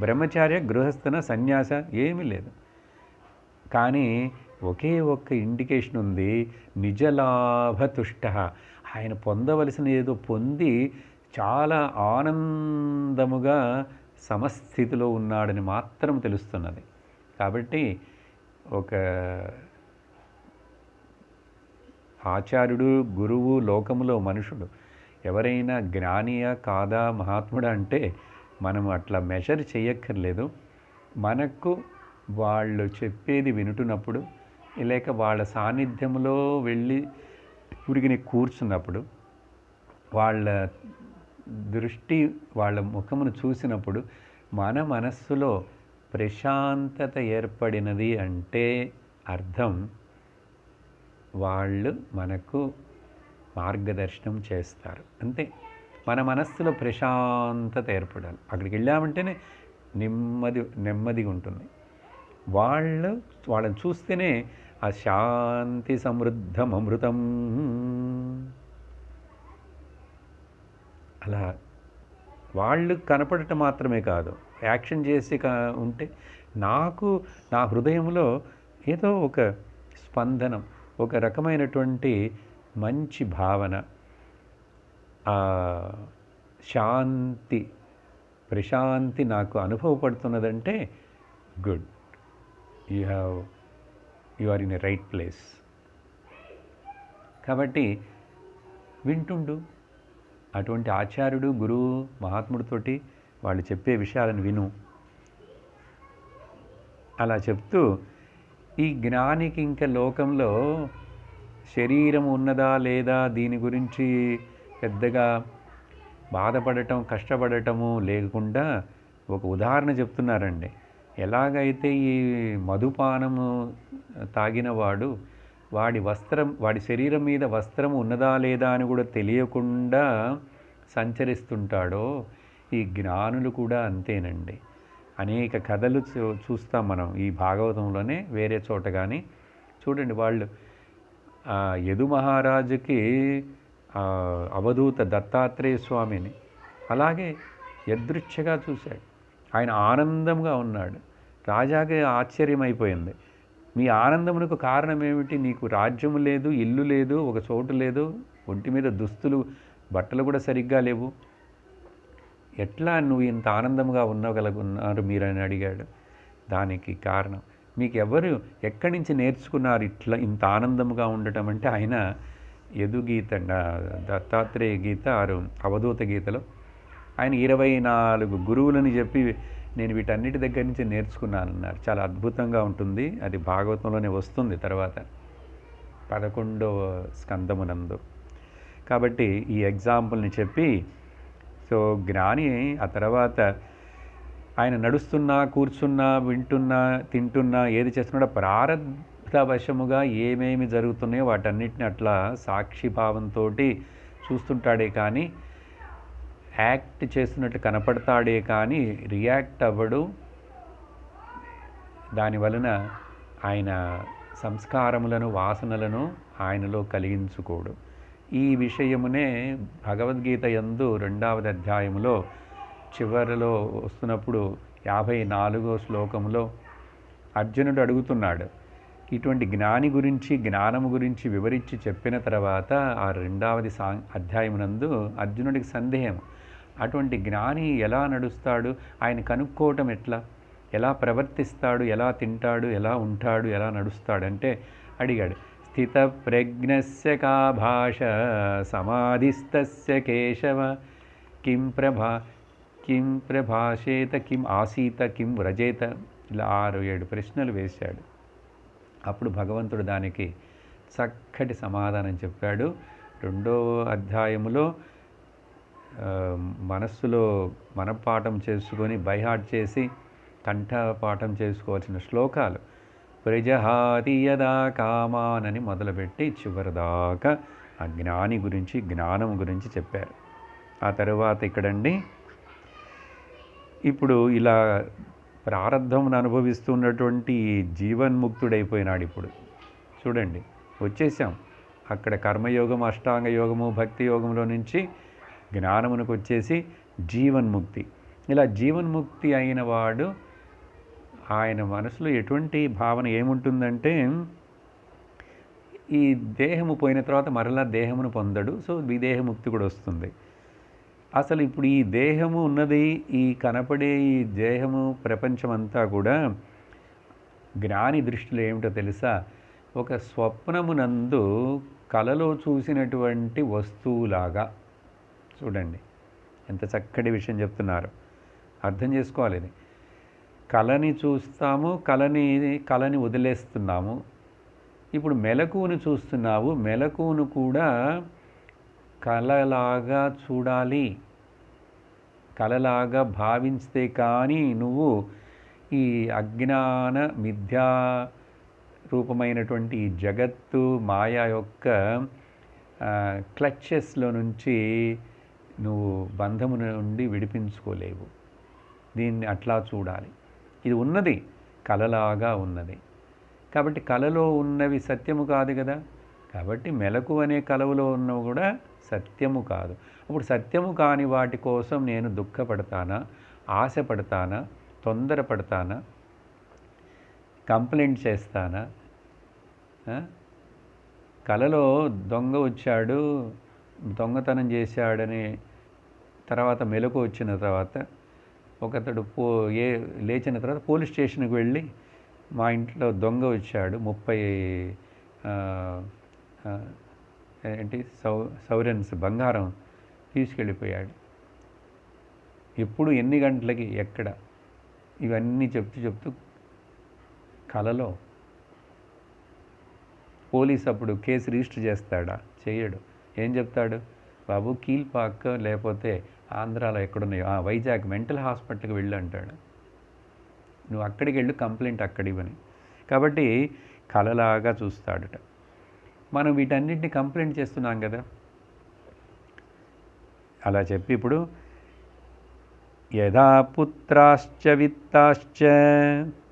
బ్రహ్మచార్య, గృహస్థన, సన్యాస ఏమీ లేదు. కానీ ఒకే ఒక్క ఇండికేషన్ ఉంది, నిజలాభతుష్ట. ఆయన పొందవలసిన ఏదో పొంది చాలా ఆనందముగా సమస్థితిలో ఉన్నాడని మాత్రం తెలుస్తున్నది. కాబట్టి ఒక ఆచార్యుడు, గురువు, లోకములో మనుషుడు ఎవరైనా జ్ఞానియా కాదా, మహాత్ముడా అంటే మనం అట్లా మెజర్ చేయక్కర్లేదు. మనకు వాళ్ళు చెప్పేది వింటున్నప్పుడు, లేక వాళ్ళ సాన్నిధ్యంలో వెళ్ళి ఉరిగిని కూర్చున్నప్పుడు, వాళ్ళ దృష్టి, వాళ్ళ ముఖమును చూసినప్పుడు మన మనస్సులో ప్రశాంతత ఏర్పడినది అంటే అర్థం వాళ్ళు మనకు మార్గదర్శనం చేస్తారు. అంతే. మన మనస్సులో ప్రశాంతత ఏర్పడాలి. అక్కడికి వెళ్ళామంటేనే నెమ్మదిగా ఉంటుంది. వాళ్ళని చూస్తేనే ఆ శాంతి సమృద్ధం అమృతం. అలా వాళ్ళు కనపడటం మాత్రమే కాదు, యాక్షన్ చేసి ఉంటే నా హృదయంలో ఏదో ఒక స్పందనం, ఒక రకమైనటువంటి మంచి భావన, శాంతి, ప్రశాంతి నాకు అనుభవపడుతున్నదంటే good, you are in a right place. కాబట్టి వింటుండు. అటువంటి ఆచార్యుడు, గురువు, మహాత్ముడితోటి వాళ్ళు చెప్పే విషయాలను విను. అలా చెప్తూ ఈ జ్ఞానికి ఇంకా లోకంలో శరీరం ఉన్నదా లేదా దీని గురించి పెద్దగా బాధపడటం, కష్టపడటము లేకుండా ఒక ఉదాహరణ చెప్తున్నారండి. ఎలాగైతే ఈ మధుపానము తాగినవాడు వాడి శరీరం మీద వస్త్రం ఉన్నదా లేదా అని కూడా తెలియకుండా సంచరిస్తుంటాడో, ఈ జ్ఞానులు కూడా అంతేనండి. అనేక కథలు చూస్తాం మనం ఈ భాగవతంలోనే, వేరే చోట కానీ. చూడండి, వాళ్ళు యదు మహారాజుకి అవధూత దత్తాత్రేయ స్వామిని అలాగే యదృచ్ఛగా చూశాడు. ఆయన ఆనందంగా ఉన్నాడు. రాజాకి ఆశ్చర్యమైపోయింది. మీ ఆనందమునకు కారణం ఏమిటి? నీకు రాజ్యము లేదు, ఇల్లు లేదు, ఒక చోటు లేదు, ఒంటి మీద దుస్తులు బట్టలు కూడా సరిగ్గా లేవు, ఎట్లా నువ్వు ఇంత ఆనందంగా ఉండగలుగున్నారు మీరని అడిగాడు. దానికి కారణం మీకు ఎవరు ఎక్కడి నుంచి నేర్చుకున్నారు ఇట్లా ఇంత ఆనందంగా ఉండటం అంటే, ఆయన యదుగీత దత్తాత్రేయ గీత అవధూత గీతలో ఆయన 24 గురువులని చెప్పి నేను వీటన్నిటి దగ్గర నుంచి నేర్చుకున్నానన్నారు. చాలా అద్భుతంగా ఉంటుంది, అది భాగవతంలోనే వస్తుంది తర్వాత 11వ స్కందమునందు. కాబట్టి ఈ ఎగ్జాంపుల్ని చెప్పి, సో జ్ఞాని ఆ తర్వాత ఆయన నడుస్తున్నా, కూర్చున్నా, వింటున్నా, తింటున్నా, ఏది చేస్తున్నా ప్రారబ్ధవశముగా ఏమేమి జరుగుతున్నాయో వాటన్నిటిని అట్లా సాక్షిభావంతో చూస్తుంటాడే కానీ, యాక్ట్ చేస్తున్నట్టు కనపడతాడే కానీ రియాక్ట్ అవ్వడు. దానివలన ఆయన సంస్కారములను, వాసనలను ఆయనలో కలిగించుకోడు. ఈ విషయమునే భగవద్గీత యందు 2వ అధ్యాయములో చివరిలో వస్తున్నప్పుడు 54వ శ్లోకంలో అర్జునుడు అడుగుతున్నాడు. ఇటువంటి జ్ఞాని గురించి, జ్ఞానము గురించి వివరించి చెప్పిన తర్వాత ఆ 2వ అధ్యాయమునందు అర్జునుడికి సందేహం, అటువంటి జ్ఞాని ఎలా నడుస్తాడు, ఆయన కనుక్కోవటం ఎట్లా, ఎలా ప్రవర్తిస్తాడు, ఎలా తింటాడు, ఎలా ఉంటాడు, ఎలా నడుస్తాడంటే అడిగాడు. స్థిత ప్రజ్ఞస్య కా భాష సమాధిస్తస్య కేశవ కిం ప్రభాషేత కిం ఆసీత కిం వ్రజేత, ఇలా 6-7 ప్రశ్నలు వేశాడు. అప్పుడు భగవంతుడు దానికి చక్కటి సమాధానం చెప్పాడు. 2వ అధ్యాయములో మనస్సులో మనపాఠం చేసుకొని బైహార్ట్ చేసి కంఠపాఠం చేసుకోవాల్సిన శ్లోకాలు ప్రజహాతి యదా కామానని మొదలుపెట్టి చివరిదాకా ఆ జ్ఞాని గురించి, జ్ఞానం గురించి చెప్పారు. ఆ తరువాత ఇక్కడండి ఇప్పుడు ఇలా ప్రారబ్ధమును అనుభవిస్తున్నటువంటి జీవన్ముక్తుడైపోయినాడు. ఇప్పుడు చూడండి, వచ్చేసాం అక్కడ కర్మయోగం, అష్టాంగ యోగము, భక్తి యోగంలో నుంచి జ్ఞానమునకు వచ్చేసి జీవన్ముక్తి. ఇలా జీవన్ముక్తి అయిన వాడు ఆయన మనసులో ఎటువంటి భావన ఏముంటుందంటే, ఈ దేహము పోయిన తర్వాత మరలా దేహమును పొందడు. సో విదేహముక్తి కూడా వస్తుంది. అసలు ఇప్పుడు ఈ దేహము ఉన్నది, ఈ కనపడే ఈ దేహము ప్రపంచమంతా కూడా జ్ఞాని దృష్టిలో ఏమిటో తెలుసా, ఒక స్వప్నమునందు కలలో చూసినటువంటి వస్తువులాగా. చూడండి ఎంత చక్కటి విషయం చెప్తున్నారు, అర్థం చేసుకోవాలి. ఇది కళని చూస్తాము, కళని వదిలేస్తున్నాము. ఇప్పుడు మెలకువను చూస్తున్నావు, మెలకువను కూడా కళలాగా చూడాలి, కళలాగా భావించితే కానీ నువ్వు ఈ అజ్ఞాన మిథ్యా రూపమైనటువంటి ఈ జగత్తు మాయా యొక్క క్లచెస్లో నుంచి నువ్వు బంధము నుండి విడిపించుకోలేవు. దీన్ని అట్లా చూడాలి. ఇది ఉన్నది, కళలాగా ఉన్నది. కాబట్టి కళలో ఉన్నవి సత్యము కాదు కదా. కాబట్టి మెలకు అనే కలవులో ఉన్నవి కూడా సత్యము కాదు. అప్పుడు సత్యము కాని వాటి కోసం నేను దుఃఖపడతానా, ఆశపడతానా, తొందరపడతానా, కంప్లైంట్ చేస్తానా? కలలో దొంగ వచ్చాడు, దొంగతనం చేశాడని తర్వాత మెలకు వచ్చిన తర్వాత ఒకతడు లేచిన తర్వాత పోలీస్ స్టేషన్కి వెళ్ళి, మా ఇంట్లో దొంగ వచ్చాడు, 30 సౌరెన్స్ బంగారం తీసుకెళ్ళిపోయాడు, ఎప్పుడు, ఎన్ని గంటలకి, ఎక్కడ, ఇవన్నీ చెప్తూ కలలో పోలీస్ అప్పుడు కేసు రిజిస్టర్ చేస్తాడా? చేయడు. ఏం చెప్తాడు? బాబు కీల్పాక్ లేకపోతే ఆంధ్రాలో ఎక్కడున్నాయో వైజాగ్ మెంటల్ హాస్పిటల్కి వెళ్ళి అంటాడు. నువ్వు అక్కడికి వెళ్ళు, కంప్లైంట్ అక్కడ ఇవ్వని. కాబట్టి కలలాగా చూస్తాడట. మనం వీటన్నిటిని కంప్లైంట్ చేస్తున్నాం కదా. అలా చెప్పి ఇప్పుడు యథా పుత్రాశ్చ విత్తాశ్చ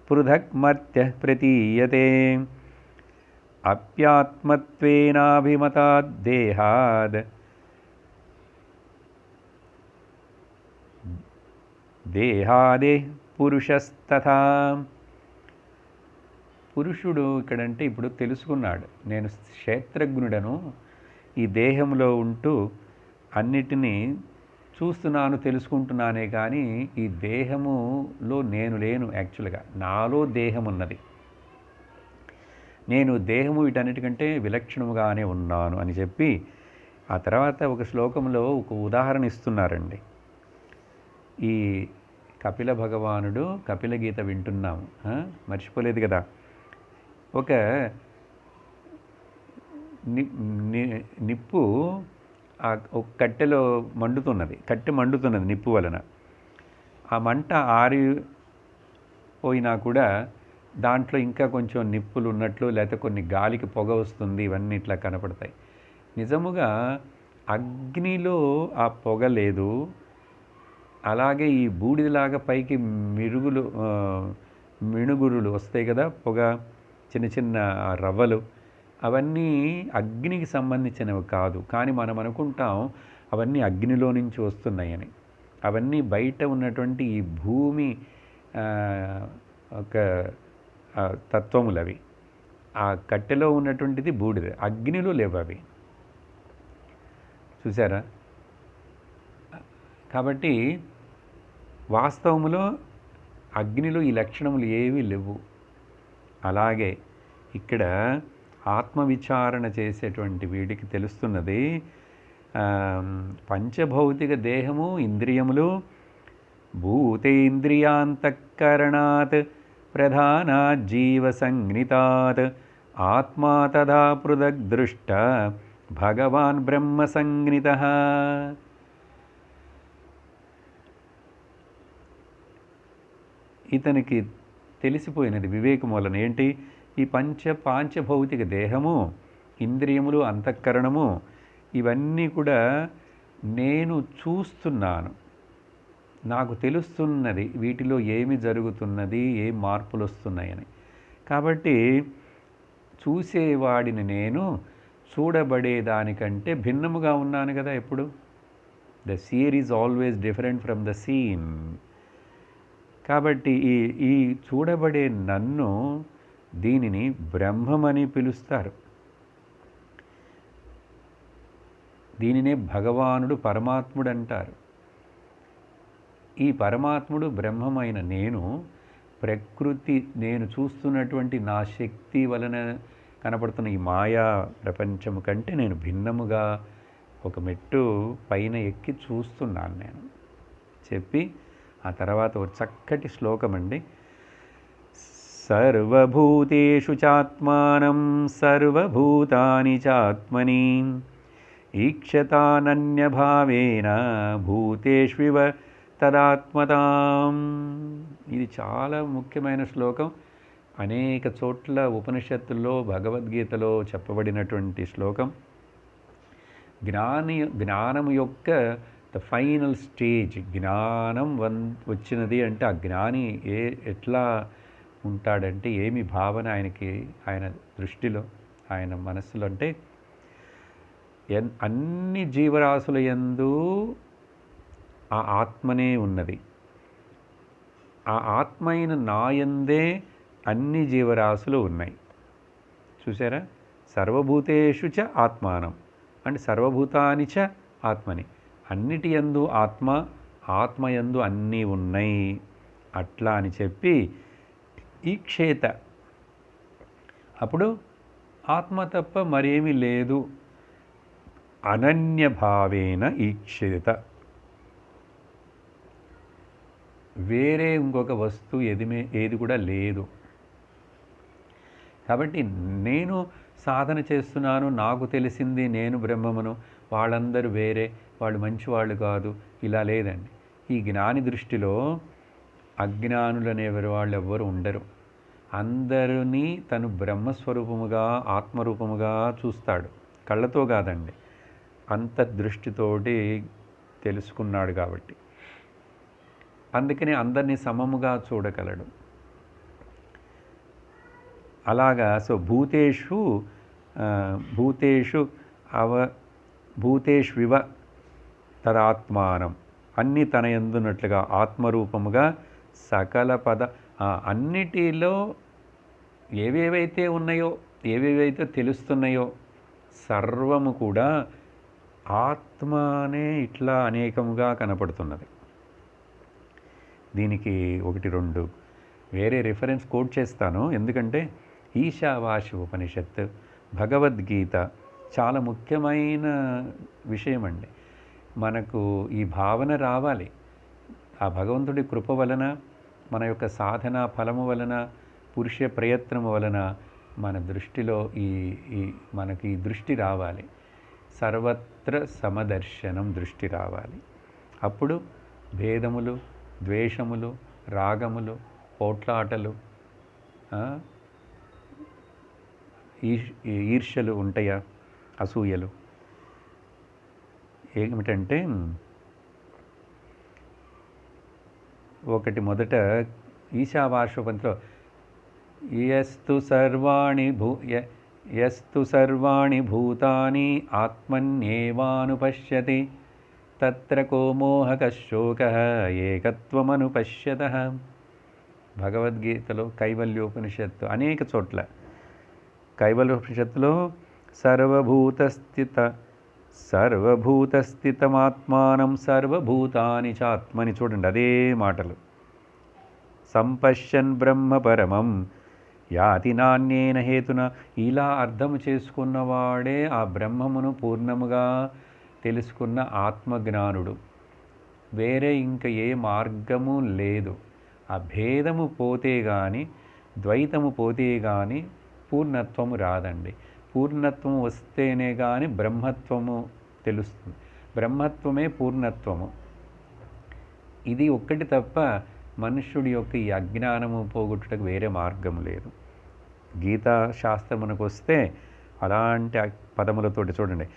పృథక్ మర్త్య ప్రతీయతే అప్యాత్మత్వేనాభిమతాద్ దేహాద్ దేహాదే పురుషస్తథా. పురుషుడు ఇక్కడంటే ఇప్పుడు తెలుసుకున్నాడు, నేను క్షేత్రజ్ఞుడను, ఈ దేహంలో ఉంటూ అన్నిటినీ చూస్తున్నాను, తెలుసుకుంటున్నానే కానీ ఈ దేహములో నేను లేను. యాక్చువల్గా నాలో దేహం ఉన్నది. నేను దేహము వీటన్నిటికంటే విలక్షణముగానే ఉన్నాను అని చెప్పి ఆ తర్వాత ఒక శ్లోకంలో ఒక ఉదాహరణ ఇస్తున్నారండి. ఈ కపిల భగవానుడు కపిల గీత వింటున్నాము, మర్చిపోలేదు కదా. ఒక నిప్పు ఒక కట్టెలో కట్టె మండుతున్నది నిప్పు వలన. ఆ మంట ఆరిపోయినా కూడా దాంట్లో ఇంకా కొంచెం నిప్పులు ఉన్నట్లు, లేకపోతే కొన్ని గాలికి పొగ వస్తుంది, ఇవన్నీ ఇట్లా కనపడతాయి. నిజముగా అగ్నిలో ఆ పొగ లేదు. అలాగే ఈ బూడిదలాగా పైకి మిణుగురులు వస్తాయి కదా, పొగ, చిన్న చిన్న రవ్వలు, అవన్నీ అగ్నికి సంబంధించినవి కాదు. కానీ మనం అనుకుంటాం అవన్నీ అగ్నిలో నుంచి వస్తున్నాయని. అవన్నీ బయట ఉన్నటువంటి ఈ భూమి ఒక తత్వములు అవి. ఆ కట్టెలో ఉన్నటువంటిది బూడిద, అగ్నిలో లేవు అవి. చూసారా? కాబట్టి వాస్తవములో అగ్నిలో ఈ లక్షణములు ఏవీ లేవు. అలాగే ఇక్కడ ఆత్మవిచారణ చేసేటువంటి వీడికి తెలుస్తున్నది, పంచభౌతిక దేహము, ఇంద్రియములు భూతేంద్రియాంతఃకరణాత్ ప్రధానాత్ జీవ సంజ్ఞితాత్ ఆత్మా తదా పృథక్ దృష్ట భగవాన్ బ్రహ్మ సంజ్ఞితః. ఇతనికి తెలిసిపోయినది వివేకం వలన ఏంటి? ఈ పాంచభౌతిక దేహము, ఇంద్రియములు, అంతఃకరణము, ఇవన్నీ కూడా నేను చూస్తున్నాను, నాకు తెలుస్తున్నది వీటిలో ఏమి జరుగుతున్నది, ఏ మార్పులు వస్తున్నాయని. కాబట్టి చూసేవాడిని నేను చూడబడేదానికంటే భిన్నముగా ఉన్నాను కదా ఎప్పుడు. The seer is always different from the scene. కాబట్టి ఈ చూడబడే నన్ను, దీనిని బ్రహ్మమని పిలుస్తారు. దీనినే భగవానుడు, పరమాత్ముడు అంటారు. ఈ పరమాత్ముడు బ్రహ్మమైన నేను, ప్రకృతి, నేను చూస్తున్నటువంటి నా శక్తి వలన కనపడుతున్న ఈ మాయా ప్రపంచము కంటే నేను భిన్నముగా ఒక మెట్టు పైన ఎక్కి చూస్తున్నాను నేను చెప్పి, ఆ తర్వాత ఒక చక్కటి శ్లోకం అండి. సర్వభూతేషు చాత్మానం సర్వభూతాని చాత్మని ఈక్షతానన్యభావేన భూతేష్వివ తదాత్మతాం. ఇది చాలా ముఖ్యమైన శ్లోకం. అనేక చోట్ల ఉపనిషత్తుల్లో, భగవద్గీతలో చెప్పబడినటువంటి శ్లోకం. జ్ఞానం యొక్క ద ఫైనల్ స్టేజ్, జ్ఞానం వచ్చినది అంటే ఆ జ్ఞాని ఎట్లా ఉంటాడంటే, ఏమి భావన ఆయనకి, ఆయన దృష్టిలో, ఆయన మనస్సులో అంటే, అన్ని జీవరాశుల యందు ఆ ఆత్మనే ఉన్నది. ఆ ఆత్మ అయిన నాయందే అన్ని జీవరాశులు ఉన్నాయి. చూసారా? సర్వభూతేషు చ ఆత్మానం అంటే సర్వభూతాని చ ఆత్మని, అన్నిటి యందు ఆత్మ, ఆత్మయందు అన్నీ ఉన్నాయి అట్లా అని చెప్పి ఈక్షేత. అప్పుడు ఆత్మ తప్ప మరేమీ లేదు. అనన్యభావేన ఈక్షేత. వేరే ఇంకొక వస్తువు ఏది కూడా లేదు. కాబట్టి నేను సాధన చేస్తున్నాను, నాకు తెలిసింది నేను బ్రహ్మమును, వాళ్ళందరూ వేరే, వాళ్ళు మంచివాళ్ళు కాదు, ఇలా లేదండి. ఈ జ్ఞాని దృష్టిలో అజ్ఞానులు అనేవారు వాళ్ళు ఎవ్వరు ఉండరు. అందరినీ తను బ్రహ్మస్వరూపముగా, ఆత్మరూపముగా చూస్తాడు. కళ్ళతో కాదండి, అంతర్దృష్టితోటి తెలుసుకున్నాడు కాబట్టి. అందుకని అందరినీ సమముగా చూడగలడు. అలాగా. సో భూతేష్వివ తదాత్మానం, అన్నీ తన యందున్నట్లుగా ఆత్మరూపముగా సకల అన్నిటిలో ఏవేవైతే ఉన్నాయో, ఏవేవైతే తెలుస్తున్నాయో సర్వము కూడా ఆత్మనే ఇట్లా అనేకముగా కనపడుతున్నది. దీనికి 1, 2 వేరే రిఫరెన్స్ కోట్ చేస్తాను. ఎందుకంటే ఈశావాసి ఉపనిషత్, భగవద్గీత చాలా ముఖ్యమైన విషయం అండి. మనకు ఈ భావన రావాలి. ఆ భగవంతుడి కృప వలన, మన యొక్క సాధన ఫలము వలన, పురుష ప్రయత్నము వలన మన దృష్టిలో మనకి ఈ దృష్టి రావాలి. సర్వత్ర సమదర్శనం దృష్టి రావాలి. అప్పుడు భేదములు, ద్వేషములు, రాగములు, పోట్లాటలు, ఈర్ష్యలు ఉంటాయా, అసూయలు ఏమిటంటే, ఒకటి మొదట ఈశావాస్యోపనిషత్తులో యస్తు సర్వాణి భూతాని ఆత్మన్యేవానుపశ్యతి తత్ర కో మోహకః శోకః ఏకత్వమనుపశ్యతః. భగవద్గీతలో కైవల్యోపనిషత్తు అనేక చోట్ల, కైవల్యోపనిషత్తులో సర్వభూతస్థితమాత్మానం సర్వభూతాని చాత్మని, చూడండి అదే మాటలు. సంపశ్యన్ బ్రహ్మ పరమం యాతి నాణ్యేన హేతున. ఇలా అర్థం చేసుకున్నవాడే ఆ బ్రహ్మమును పూర్ణముగా తెలుసుకున్న ఆత్మజ్ఞానుడు. వేరే ఇంకా ఏ మార్గము లేదు. ఆ భేదము పోతే కానీ, ద్వైతము పోతే కానీ పూర్ణత్వము రాదండి. పూర్ణత్వము వస్తేనే కానీ బ్రహ్మత్వము తెలుస్తుంది. బ్రహ్మత్వమే పూర్ణత్వము. ఇది ఒక్కటి తప్ప మనుష్యుడి యొక్క ఈ అజ్ఞానము పోగొట్టుటకు వేరే మార్గం లేదు. గీతా శాస్త్రమునకు వస్తే అలాంటి పదములతోటి చూడండి.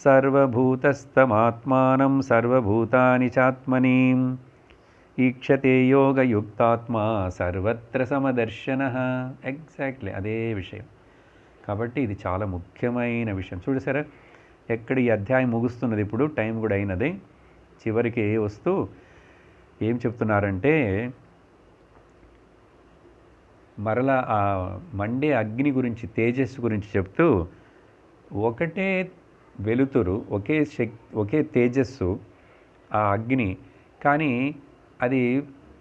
సర్వభూతస్థమాత్మానం సర్వభూతాని చాత్మని ఈక్షతే యోగయుక్తాత్మా సర్వత్ర సమదర్శనః. ఎగ్జాక్ట్లీ అదే విషయం. కాబట్టి ఇది చాలా ముఖ్యమైన విషయం. చూడసారా, ఎక్కడ ఈ అధ్యాయం ముగుస్తున్నది, ఇప్పుడు టైం కూడా అయినది, చివరికి వస్తూ ఏం చెప్తున్నారంటే, మరలా ఆ మండే అగ్ని గురించి, తేజస్సు గురించి చెప్తూ, ఒకటే వెలుతురు, ఒకే తేజస్సు ఆ అగ్ని, కానీ అది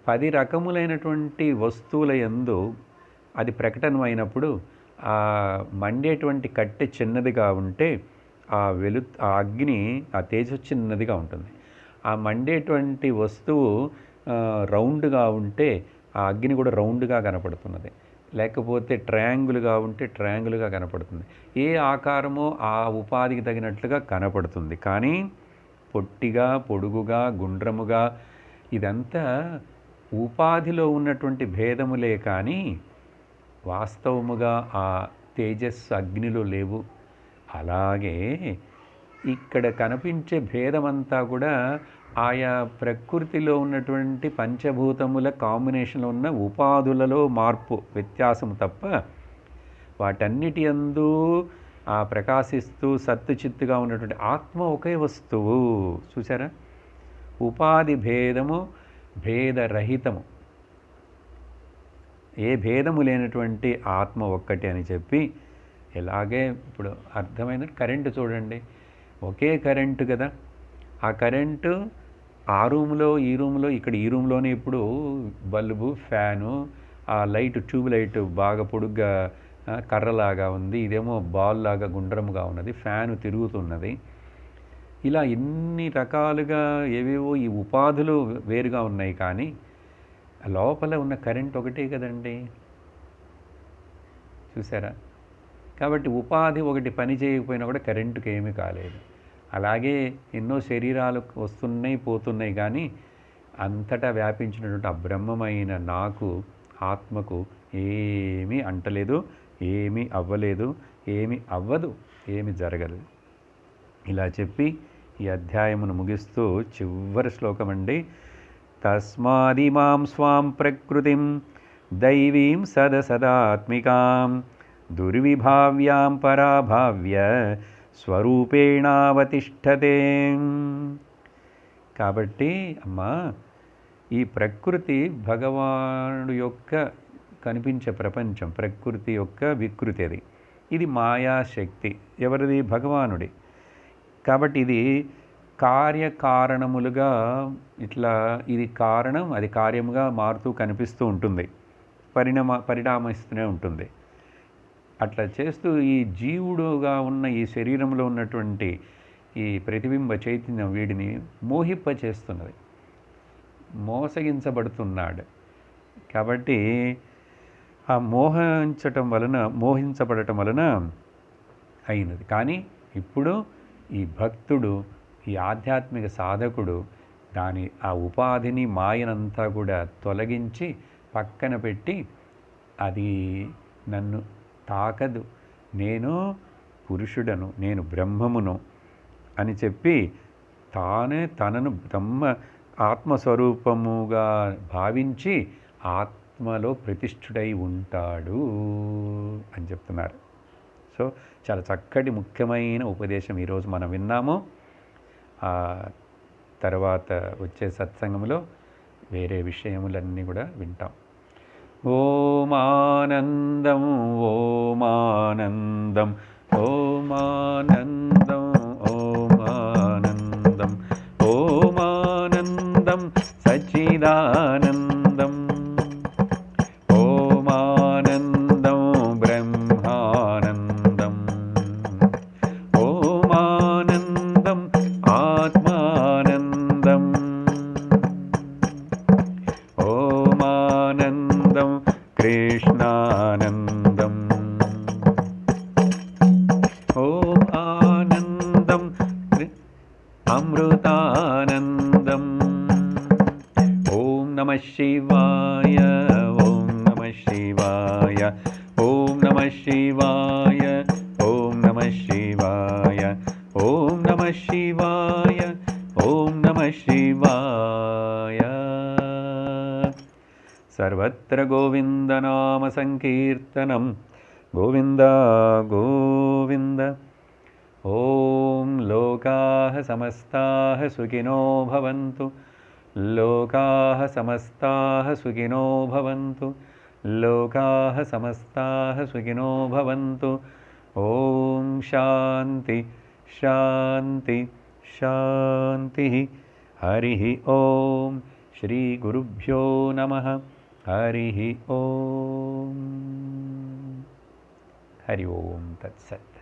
10 రకములైనటువంటి వస్తువుల యందు అది ప్రకటనమైనప్పుడు ఆ మండేటువంటి కట్టె చిన్నదిగా ఉంటే ఆ అగ్ని, ఆ తేజస్సు చిన్నదిగా ఉంటుంది. ఆ మండేటువంటి వస్తువు రౌండ్గా ఉంటే ఆ అగ్ని కూడా రౌండ్గా కనపడుతున్నది. లేకపోతే ట్రయాంగుల్గా ఉంటే ట్రయాంగుల్గా కనపడుతుంది. ఏ ఆకారమో ఆ ఉపాధికి తగినట్లుగా కనపడుతుంది. కానీ పొట్టిగా, పొడుగుగా, గుండ్రముగా, ఇదంతా ఉపాధిలో ఉన్నటువంటి భేదములే కానీ వాస్తవముగా ఆ తేజస్సు అగ్నిలో లేవు. అలాగే ఇక్కడ కనిపించే భేదమంతా కూడా ఆయా ప్రకృతిలో ఉన్నటువంటి పంచభూతముల కాంబినేషన్లో ఉన్న ఉపాధులలో మార్పు, వ్యత్యాసం తప్ప వాటన్నిటి యందు ఆ ప్రకాశిస్తూ సత్తుచిత్తుగా ఉన్నటువంటి ఆత్మ ఒకే వస్తువు. చూసారా, ఉపాధి భేదము భేదరహితము, ఏ భేదము లేనటువంటి ఆత్మ ఒక్కటి అని చెప్పి, ఎలాగే ఇప్పుడు అర్థమైన కరెంటు చూడండి, ఒకే కరెంటు కదా. ఆ కరెంటు ఆ రూమ్లో, ఈ రూమ్లో, ఇక్కడ ఈ రూమ్లోనే ఇప్పుడు బల్బు, ఫ్యాను, ఆ లైట్, ట్యూబ్ లైట్ బాగా పొడుగ్గా కర్రలాగా ఉంది, ఇదేమో బాల్ లాగా గుండ్రముగా ఉన్నది, ఫ్యాను తిరుగుతున్నది. ఇలా ఎన్ని రకాలుగా ఏవేవో ఈ ఉపాధులు వేరుగా ఉన్నాయి, కానీ లోపల ఉన్న కరెంట్ ఒకటే కదండి. చూసారా? కాబట్టి ఉపాధి ఒకటి పని చేయకపోయినా కూడా కరెంటుకి ఏమీ కాలేదు. అలాగే ఎన్నో శరీరాలు వస్తున్నాయి, పోతున్నాయి, కానీ అంతటా వ్యాపించినటువంటి ఆ బ్రహ్మమైన నాకు, ఆత్మకు ఏమీ అంటలేదు, ఏమీ అవ్వలేదు, ఏమీ అవ్వదు, ఏమీ జరగదు. ఇలా చెప్పి ఈ అధ్యాయమును ముగిస్తూ చివరి శ్లోకం అండి. తస్మాదిమాం స్వాం ప్రకృతిం దైవీం సదసదాత్మికాం దుర్విభావ్యాం పరాభావ్య స్వరూపేణావతిష్ఠతే. కాబట్టి అమ్మా, ఈ ప్రకృతి భగవానుడు యొక్క కనిపించే ప్రపంచం, ప్రకృతి యొక్క వికృతి అది. ఇది మాయాశక్తి. ఎవరిది? భగవానుడి. కాబట్టి ఇది కార్యకారణములుగా ఇట్లా ఇది కారణం అది కార్యముగా మారుతూ కనిపిస్తూ ఉంటుంది, పరిణామిస్తూనే ఉంటుంది. అట్లా చేస్తూ ఈ జీవుడుగా ఉన్న ఈ శరీరంలో ఉన్నటువంటి ఈ ప్రతిబింబ చైతన్యం వీడిని మోహింపచేస్తున్నది, మోసగించబడుతున్నాడు. కాబట్టి ఆ మోహించబడటం వలన అయినది. కానీ ఇప్పుడు ఈ భక్తుడు, ఈ ఆధ్యాత్మిక సాధకుడు దాని ఆ ఉపాధిని మాయనంతా కూడా తొలగించి పక్కన పెట్టి, అది నన్ను తాకదు, నేను పురుషుడను, నేను బ్రహ్మమును అని చెప్పి తనను ఆత్మస్వరూపముగా భావించి ఆత్మలో ప్రతిష్ఠుడై ఉంటాడు అని చెప్తున్నారు. సో చాలా చక్కటి ముఖ్యమైన ఉపదేశం ఈరోజు మనం విన్నాము. తర్వాత వచ్చే సత్సంగంలో వేరే విషయములన్నీ కూడా వింటాం. ఓమానందం ఓమానందం ఓమానందం ఓమానందం ఓమానందం సచ్చిదానందం ఓమానందం బ్రహ్మానందం ఓమానందం ఆత్మానందం ఓమానందం కృష్ణానందం ఓం ఆనందం అమృతానందం. ఓం నమః శివాయ ఓం నమః శివాయ ఓం నమః శివాయ ఓం నమః శివాయ ఓం నమః శివాయ ఓం నమః శివాయ. సర్వత్ర గోవిందనామ సంకీర్తనం గోవింద గోవింద. ఓం లోకాః సమస్తాః సుఖినో భవంతు లోకాః సమస్తాః సుఖినో భవంతు లోకాః సమస్తాః సుఖినో భవంతు. ఓం శాంతి శాంతి శాంతి. హరి ఓం. శ్రీ గురుభ్యో నమః. హరి ఓం. హరి ఓం తత్సత్.